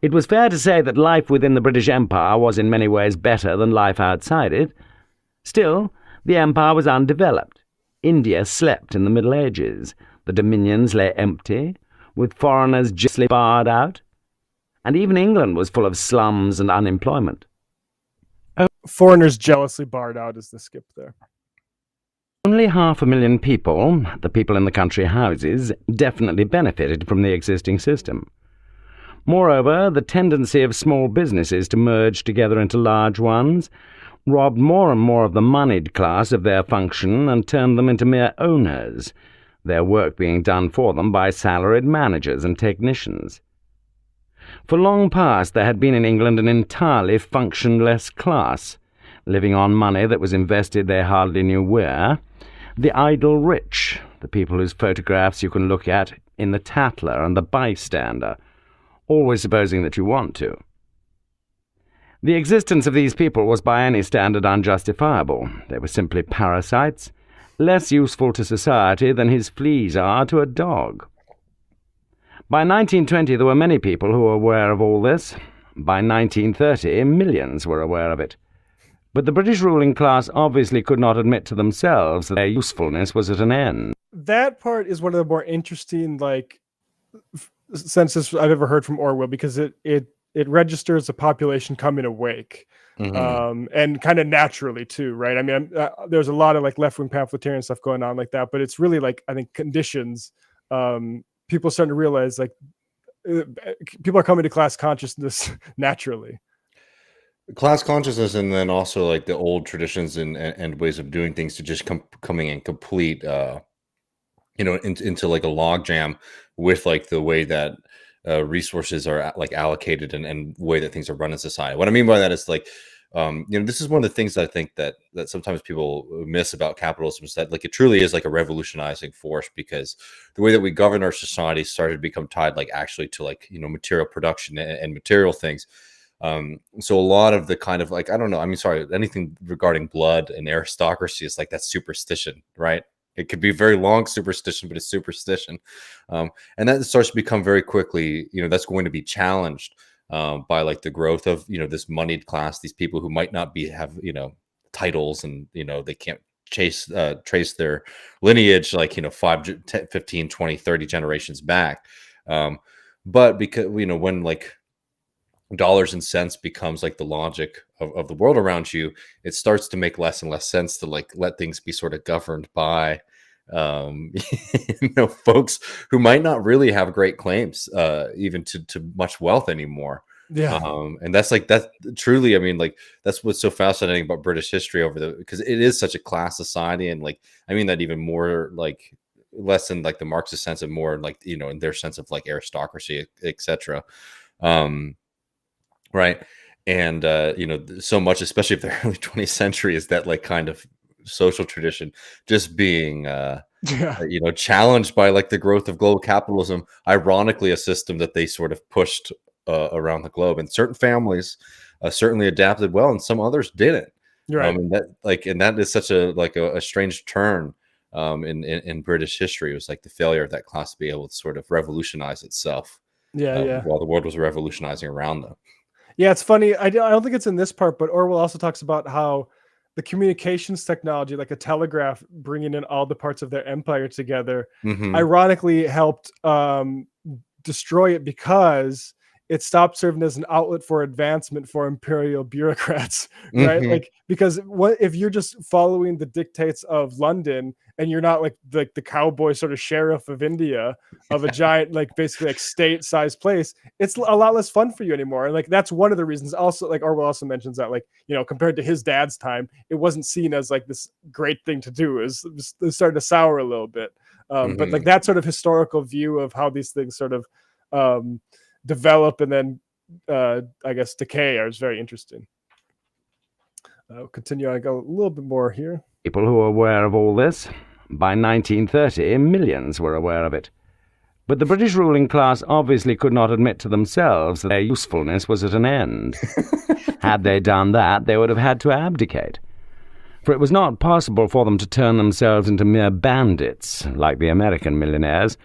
Speaker 3: It was fair to say that life within the British Empire was in many ways better than life outside it. Still, the empire was undeveloped. India slept in the Middle Ages. The dominions lay empty, with foreigners justly barred out. And even England was full of slums and unemployment.
Speaker 2: Foreigners jealously barred out is the skip there.
Speaker 3: Only 500,000 people, the people in the country houses, definitely benefited from the existing system. Moreover, the tendency of small businesses to merge together into large ones robbed more and more of the moneyed class of their function and turned them into mere owners, their work being done for them by salaried managers and technicians. For long past there had been in England an entirely functionless class, living on money that was invested they hardly knew where, the idle rich, the people whose photographs you can look at in the Tatler and the Bystander, always supposing that you want to. The existence of these people was by any standard unjustifiable. They were simply parasites, less useful to society than his fleas are to a dog. By 1920 there were many people who were aware of all this. By 1930 millions were aware of it. But the British ruling class obviously could not admit to themselves that their usefulness was at an end.
Speaker 2: That part is one of the more interesting sentences I've ever heard from Orwell, because it registers the population coming awake. And kind of naturally too, right? I mean, there's a lot of like left-wing pamphletarian stuff going on like that, but it's really like, I think, conditions. People starting to realize like people are coming to class consciousness naturally.
Speaker 1: Class consciousness, and then also like the old traditions and ways of doing things to just coming in complete, into like a logjam with like the way that resources are like allocated and way that things are run in society. What I mean by that is like, this is one of the things that I think that sometimes people miss about capitalism, is that like it truly is like a revolutionizing force, because the way that we govern our society started to become tied like actually to like, material production and material things. So a lot of the kind of like, I don't know, I mean, sorry, anything regarding blood and aristocracy is like that superstition, right? It could be a very long superstition, but it's superstition. And that starts to become very quickly, that's going to be challenged by like the growth of, this moneyed class, these people who might not have, titles, and, they can't trace their lineage, like, 5, 10, 15, 20, 30 generations back. But because, when like dollars and cents becomes like the logic of the world around you, it starts to make less and less sense to like let things be sort of governed by folks who might not really have great claims even to much wealth anymore.
Speaker 2: Yeah.
Speaker 1: And that's like, that truly, I mean, like that's what's so fascinating about British history because it is such a class society. And like, I mean that even more like less in like the Marxist sense, and more like, in their sense of like aristocracy, etc. Right. And, so much, especially of the early 20th century, is that like kind of social tradition just being, challenged by like the growth of global capitalism, ironically, a system that they sort of pushed around the globe. And certain families certainly adapted well, and some others didn't.
Speaker 2: Right.
Speaker 1: And that is such a strange turn in British history. It was like the failure of that class to be able to sort of revolutionize itself.
Speaker 2: Yeah.
Speaker 1: While the world was revolutionizing around them.
Speaker 2: Yeah, it's funny. I don't think it's in this part, but Orwell also talks about how the communications technology, like a telegraph, bringing in all the parts of their empire together, ironically helped destroy it because it stopped serving as an outlet for advancement for imperial bureaucrats, right? Like, because what if you're just following the dictates of London and you're not like the cowboy sort of sheriff of India, of a giant, like basically like state-sized place, it's a lot less fun for you anymore. And like that's one of the reasons. Also, like Orwell also mentions that, like, you know, compared to his dad's time, it wasn't seen as like this great thing to do. It started to sour a little bit. But like that sort of historical view of how these things sort of develop and then I guess decay is very interesting. I'll continue. I go a little bit more here.
Speaker 3: People who are aware of all this. By 1930, millions were aware of it. But the British ruling class obviously could not admit to themselves that their usefulness was at an end. Had they done that, they would have had to abdicate. For it was not possible for them to turn themselves into mere bandits, like the American millionaires.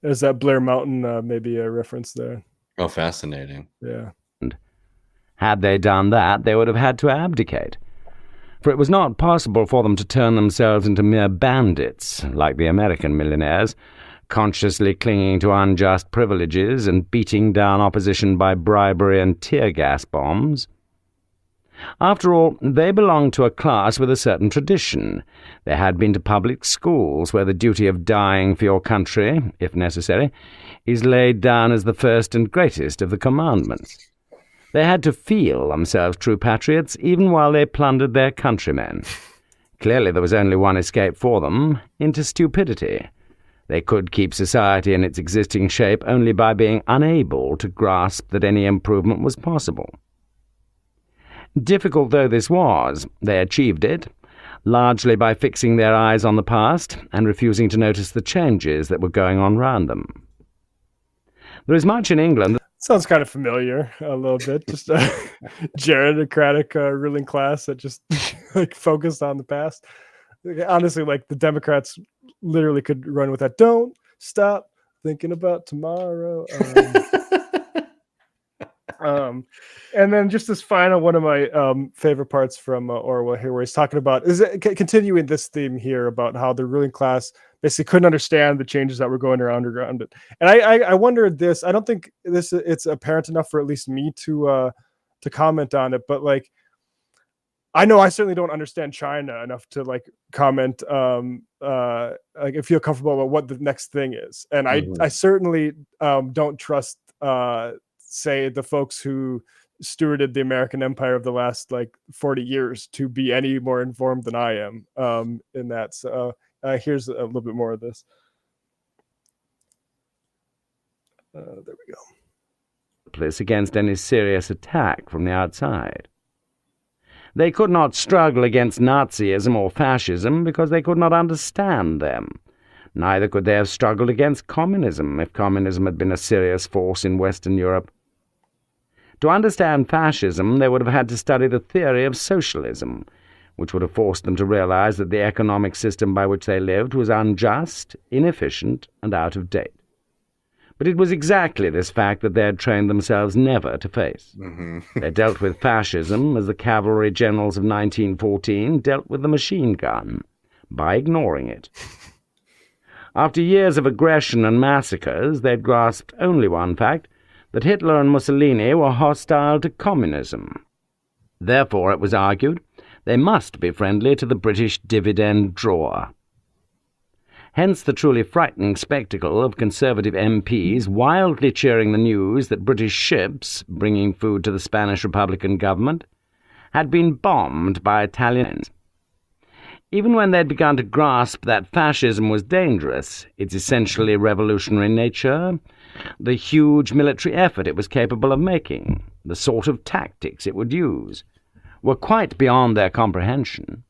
Speaker 2: There's that Blair Mountain, maybe a reference there.
Speaker 1: Oh, fascinating.
Speaker 2: Yeah.
Speaker 3: Had they done that, they would have had to abdicate. For it was not possible for them to turn themselves into mere bandits, like the American millionaires, consciously clinging to unjust privileges and beating down opposition by bribery and tear gas bombs. After all, they belonged to a class with a certain tradition. They had been to public schools where the duty of dying for your country, if necessary, is laid down as the first and greatest of the commandments. They had to feel themselves true patriots even while they plundered their countrymen. Clearly there was only one escape for them, into stupidity. They could keep society in its existing shape only by being unable to grasp that any improvement was possible. Difficult though this was, they achieved it, largely by fixing their eyes on the past and refusing to notice the changes that were going on round them. There is much in England.
Speaker 2: Sounds kind of familiar a little bit. Just a gerontocratic ruling class that just like focused on the past. Honestly, like the Democrats literally could run with that. Don't stop thinking about tomorrow. And then just this final one of my favorite parts from Orwell here, where he's talking about continuing this theme here about how the ruling class basically couldn't understand the changes that were going around it. And I wondered this. I don't think it's apparent enough for at least me to comment on it, but like I know I certainly don't understand China enough to like comment like feel comfortable about what the next thing is. And I certainly don't trust say the folks who stewarded the American empire of the last like 40 years to be any more informed than I am in that. So here's a little bit more of this. There we go.
Speaker 3: Helpless against any serious attack from the outside. They could not struggle against Nazism or fascism because they could not understand them. Neither could they have struggled against communism if communism had been a serious force in Western Europe. To understand fascism, they would have had to study the theory of socialism, which would have forced them to realize that the economic system by which they lived was unjust, inefficient, and out of date. But it was exactly this fact that they had trained themselves never to face. They dealt with fascism as the cavalry generals of 1914 dealt with the machine gun, by ignoring it. After years of aggression and massacres, they'd grasped only one fact, that Hitler and Mussolini were hostile to communism. Therefore, it was argued, they must be friendly to the British dividend drawer. Hence the truly frightening spectacle of Conservative MPs wildly cheering the news that British ships, bringing food to the Spanish Republican government, had been bombed by Italians. Even when they'd begun to grasp that fascism was dangerous, its essentially revolutionary nature, the huge military effort it was capable of making, the sort of tactics it would use, were quite beyond their comprehension.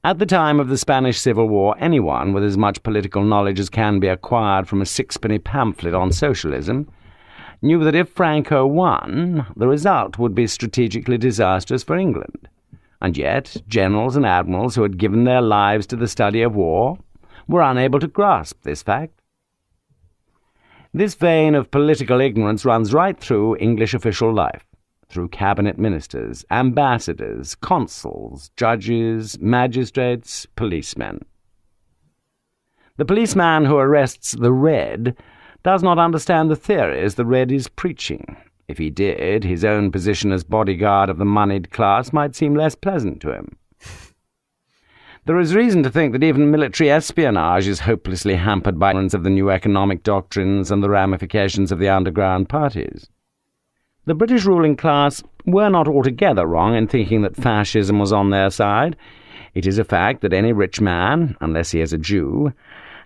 Speaker 3: At the time of the Spanish Civil War, anyone with as much political knowledge as can be acquired from a sixpenny pamphlet on socialism knew that if Franco won, the result would be strategically disastrous for England. And yet, generals and admirals who had given their lives to the study of war were unable to grasp this fact. This vein of political ignorance runs right through English official life, through cabinet ministers, ambassadors, consuls, judges, magistrates, policemen. The policeman who arrests the red does not understand the theories the red is preaching. If he did, his own position as bodyguard of the moneyed class might seem less pleasant to him. There is reason to think that even military espionage is hopelessly hampered by ignorance of the new economic doctrines and the ramifications of the underground parties. The British ruling class were not altogether wrong in thinking that fascism was on their side. It is a fact that any rich man, unless he is a Jew,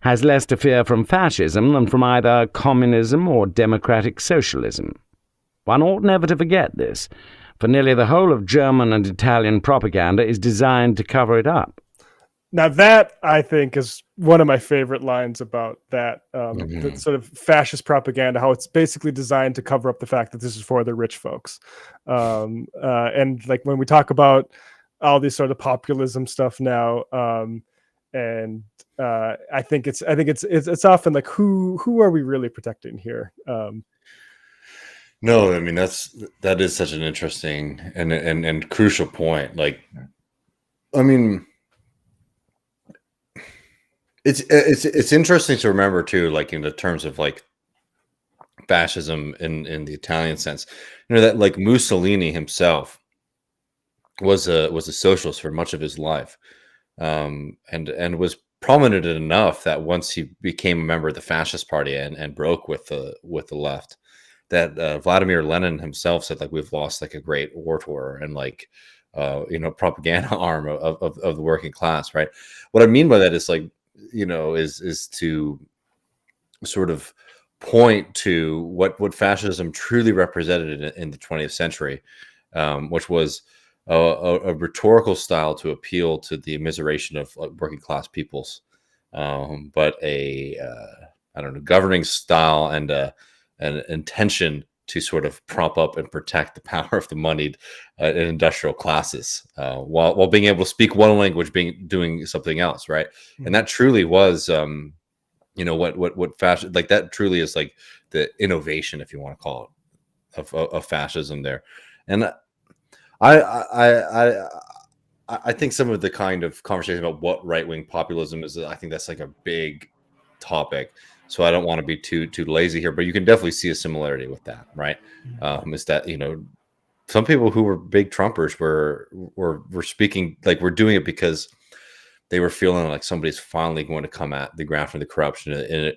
Speaker 3: has less to fear from fascism than from either communism or democratic socialism. One ought never to forget this, for nearly the whole of German and Italian propaganda is designed to cover it up.
Speaker 2: Now that, I think, is one of my favorite lines about that, the sort of fascist propaganda, how it's basically designed to cover up the fact that this is for the rich folks. And like when we talk about all these sort of populism stuff now, I think it's often like, who are we really protecting here?
Speaker 1: No, I mean that is such an interesting and crucial point. Like, I mean, it's interesting to remember too, like in the terms of like fascism in the Italian sense, that like Mussolini himself was a socialist for much of his life, and was prominent enough that once he became a member of the fascist party and broke with the left, that Vladimir Lenin himself said like, we've lost like a great orator and like propaganda arm of the working class, right? What I mean by that is like, is to sort of point to what fascism truly represented in the 20th century, which was a rhetorical style to appeal to the immiseration of working class peoples, but a governing style and an intention to sort of prop up and protect the power of the moneyed and industrial classes, while being able to speak one language, doing something else, right? Mm-hmm. And that truly was, what fascism, like that truly is like the innovation, if you want to call it, of fascism there. And I think some of the kind of conversation about what right-wing populism is, I think that's like a big topic. So I don't want to be too lazy here, but you can definitely see a similarity with that, right? Is that some people who were big Trumpers were speaking like, we're doing it because they were feeling like somebody's finally going to come at the ground for the corruption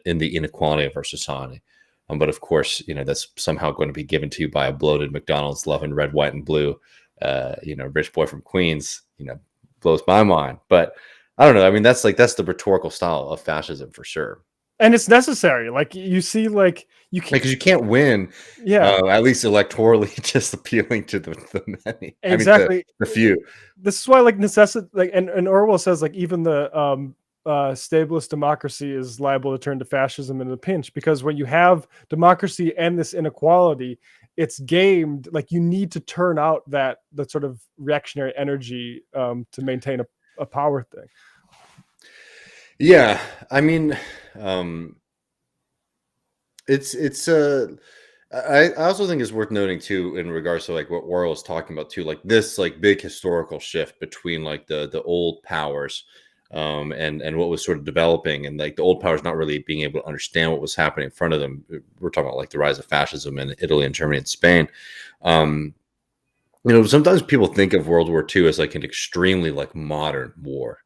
Speaker 1: in the inequality of our society. But of course, that's somehow going to be given to you by a bloated McDonald's loving red, white, and blue, rich boy from Queens. Blows my mind. But I don't know. I mean, that's the rhetorical style of fascism for sure.
Speaker 2: And it's necessary. Like you see, like you can't,
Speaker 1: because you can't win, at least electorally, just appealing to the many.
Speaker 2: Exactly,
Speaker 1: I mean, the few.
Speaker 2: This is why, like, necessity, like, and Orwell says, like, even the stablest democracy is liable to turn to fascism in a pinch, because when you have democracy and this inequality, it's gamed. Like, you need to turn out that sort of reactionary energy to maintain a power thing.
Speaker 1: Yeah, I mean, I also think it's worth noting too, in regards to like what Orwell is talking about too, like this like big historical shift between like the old powers, and what was sort of developing, and like the old powers not really being able to understand what was happening in front of them. We're talking about like the rise of fascism in Italy and Germany and Spain. Sometimes people think of World War II as like an extremely like modern war.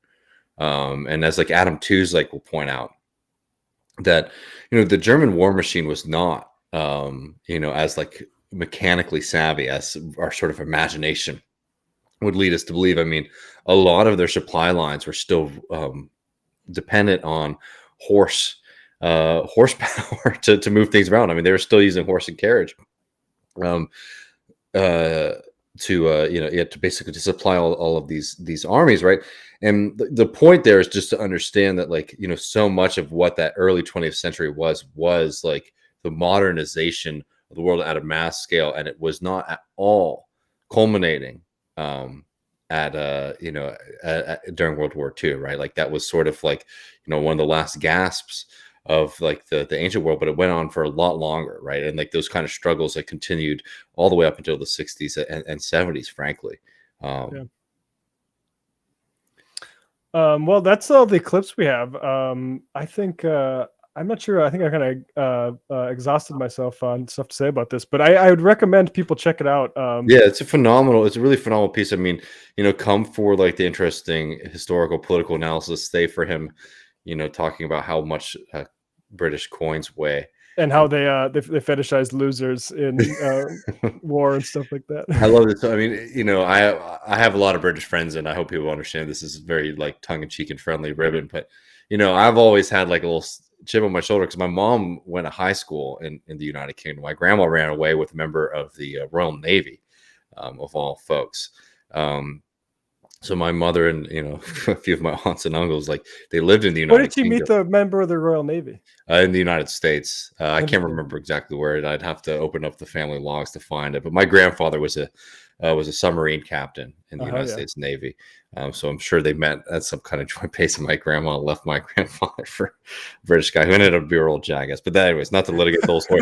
Speaker 1: And as like Adam Tooze will point out, that the German war machine was not as like mechanically savvy as our sort of imagination would lead us to believe. I mean, a lot of their supply lines were still dependent on horsepower to move things around. I mean, they were still using horse and carriage to basically to supply all of these armies, right? And the point there is just to understand that, like, so much of what that early 20th century was like the modernization of the world at a mass scale, and it was not at all culminating during World War II, right? Like that was sort of like one of the last gasps of like the ancient world, but it went on for a lot longer, right? And like those kind of struggles that continued all the way up until the 60s and 70s, frankly.
Speaker 2: Yeah. Well, that's all the clips we have. I think I'm not sure. I think I kind of exhausted myself on stuff to say about this, but I would recommend people check it out.
Speaker 1: Yeah, it's a really phenomenal piece. I mean, come for like the interesting historical political analysis, stay for him, talking about how much British coins weigh.
Speaker 2: And how they fetishize losers in war and stuff like that.
Speaker 1: I love this. I mean, I have a lot of British friends, and I hope people understand this is very like tongue in cheek and friendly ribbon. But I've always had like a little chip on my shoulder because my mom went to high school in the United Kingdom. My grandma ran away with a member of the Royal Navy, of all folks. So my mother and a few of my aunts and uncles, like they lived in the United Kingdom.
Speaker 2: Where did you meet the member of the Royal Navy?
Speaker 1: In the United States. I can't remember exactly where. I'd have to open up the family logs to find it. But my grandfather was a submarine captain in the United States Navy. So I'm sure they met at some kind of joint base. And my grandma left my grandfather for a British guy who ended up to be a real jackass. But anyways, not to litigate the whole story.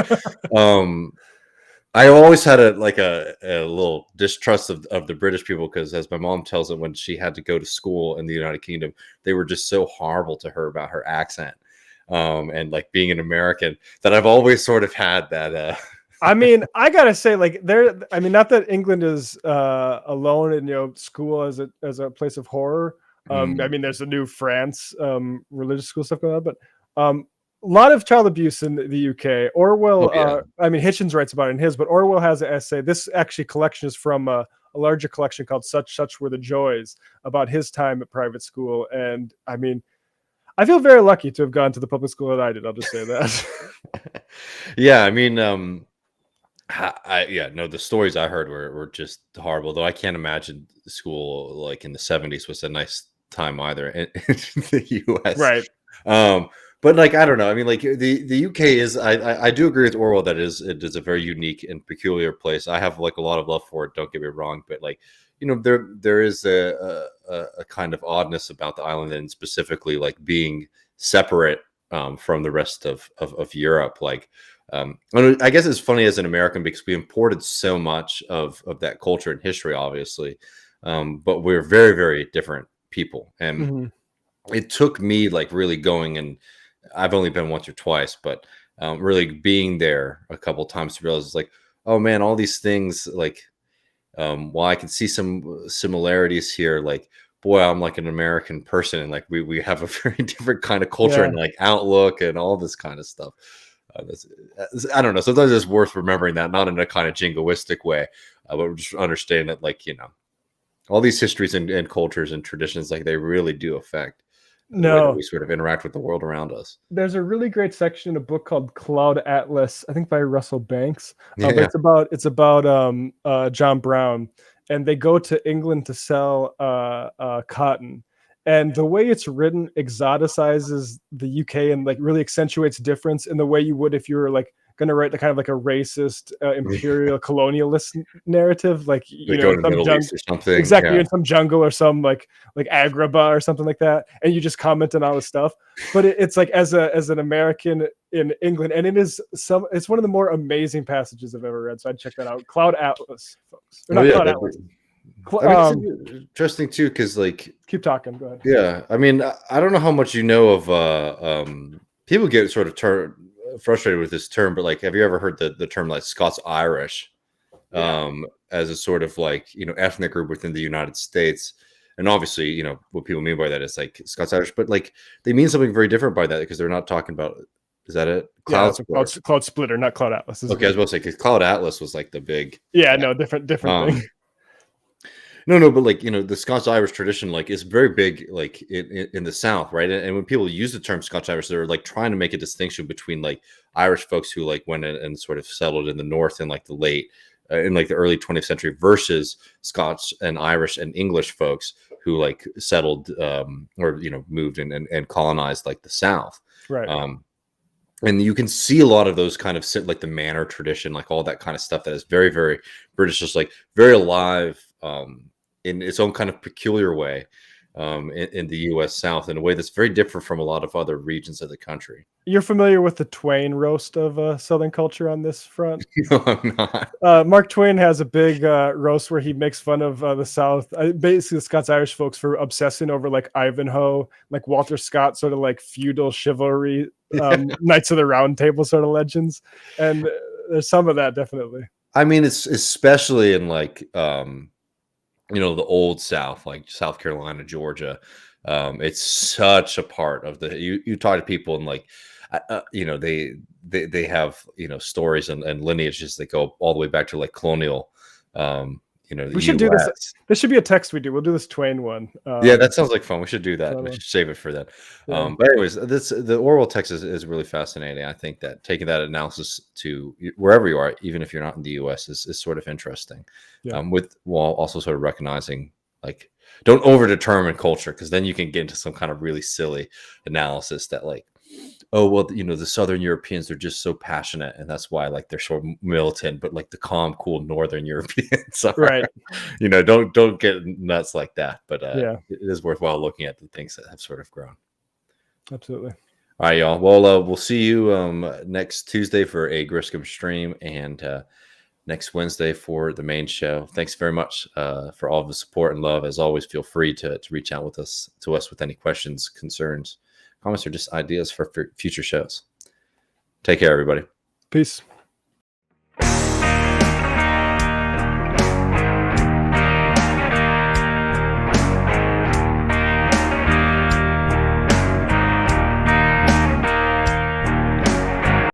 Speaker 1: I always had a little distrust of the British people because, as my mom tells it, when she had to go to school in the United Kingdom, they were just so horrible to her about her accent, and like being an American, that I've always sort of had that.
Speaker 2: I mean, I gotta say, like I mean, not that England is alone in school as a place of horror. I mean, there's a new France religious school stuff going on, but a lot of child abuse in the UK. Orwell, I mean, Hitchens writes about it in his, but Orwell has an essay. This actually collection is from a larger collection called Such Were the Joys, about his time at private school. And I mean, I feel very lucky to have gone to the public school that I did. I'll just say that.
Speaker 1: Yeah, I mean, no, the stories I heard were just horrible. Though I can't imagine school like in the 70s was a nice time either in the US.
Speaker 2: Right.
Speaker 1: But like, I don't know. I mean, like the UK is, I do agree with Orwell that it is a very unique and peculiar place. I have like a lot of love for it. Don't get me wrong, but like, there is a kind of oddness about the island, and specifically like being separate from the rest of Europe. Like, I guess it's funny as an American because we imported so much of that culture and history, obviously, but we're very, very different people, and it took me like really going, and I've only been once or twice, but really being there a couple times to realize it's like, oh man, all these things, like, while I can see some similarities here, like, boy, I'm like an American person, and like we have a very different kind of culture and like outlook and all this kind of stuff. I don't know. Sometimes it's worth remembering that, not in a kind of jingoistic way, but just understand that, like, all these histories and cultures and traditions, like, they really do affect the way that we sort of interact with the world around us.
Speaker 2: There's a really great section in a book called Cloud Atlas, I think by Russell Banks. But it's about John Brown, and they go to England to sell cotton. And the way it's written exoticizes the UK and like really accentuates difference in the way you would if you were like going to write the kind of like a racist imperial colonialist narrative, like
Speaker 1: in some Middle East or something.
Speaker 2: Exactly, you're in some jungle or some like Agrabah or something like that, and you just comment on all this stuff. But it's like as an American in England, and it's one of the more amazing passages I've ever read. So I'd check that out. Cloud Atlas, folks. Or not Cloud Atlas.
Speaker 1: It's interesting too, because like,
Speaker 2: keep talking. Go ahead.
Speaker 1: Yeah, I mean, I don't know how much you know of. People get sort of frustrated with this term, but like, have you ever heard the term like Scots-Irish as a sort of like ethnic group within the United States? And obviously, what people mean by that is like Scots-Irish, but like they mean something very different by that, because they're not talking about. Is that it?
Speaker 2: Cloud Splitter, not Cloud Atlas.
Speaker 1: Okay, I was about to say, because Cloud Atlas was like the big.
Speaker 2: Yeah, no, different thing.
Speaker 1: No, but like, the Scots-Irish tradition, like, is very big, like in the South, right? And when people use the term Scotch-Irish, they're like trying to make a distinction between like Irish folks who like went in and sort of settled in the North in like the early 20th century versus Scots and Irish and English folks who like settled or moved in and colonized like the South,
Speaker 2: right?
Speaker 1: And you can see a lot of those kind of like the manor tradition, like all that kind of stuff that is very, very British, just like very alive in its own kind of peculiar way. in the U.S. South in a way that's very different from a lot of other regions of the country.
Speaker 2: You're familiar with the Twain roast of Southern culture on this front?
Speaker 1: No, I'm not.
Speaker 2: Mark Twain has a big roast where he makes fun of the South, basically the Scots-Irish folks, for obsessing over like Ivanhoe, like Walter Scott, sort of like feudal chivalry, Knights of the Round Table sort of legends. And there's some of that, definitely.
Speaker 1: I mean, it's especially in like, the old South, like South Carolina, Georgia. It's such a part of you talk to people and like, they have, stories and lineages that go all the way back to like colonial,
Speaker 2: we should do this. This should be a text we do. We'll do this Twain one.
Speaker 1: Yeah, that sounds like fun. We should do that. We should save it for that. Yeah. But anyways, the Orwell text is really fascinating. I think that taking that analysis to wherever you are, even if you're not in the U.S., is sort of interesting. Yeah. While also sort of recognizing, like, don't overdetermine culture, because then you can get into some kind of really silly analysis that, like, oh, well, the Southern Europeans are just so passionate, and that's why, like, they're sort of militant, but like the calm, cool Northern Europeans are, right? Don't get nuts like that. But yeah, it is worthwhile looking at the things that have sort of grown.
Speaker 2: Absolutely.
Speaker 1: All right, y'all. Well, we'll see you next Tuesday for a Griscom stream, and next Wednesday for the main show. Thanks very much for all of the support and love. As always, feel free to reach out to us with any questions, concerns, comments, or just ideas for future shows. Take care, everybody.
Speaker 2: Peace.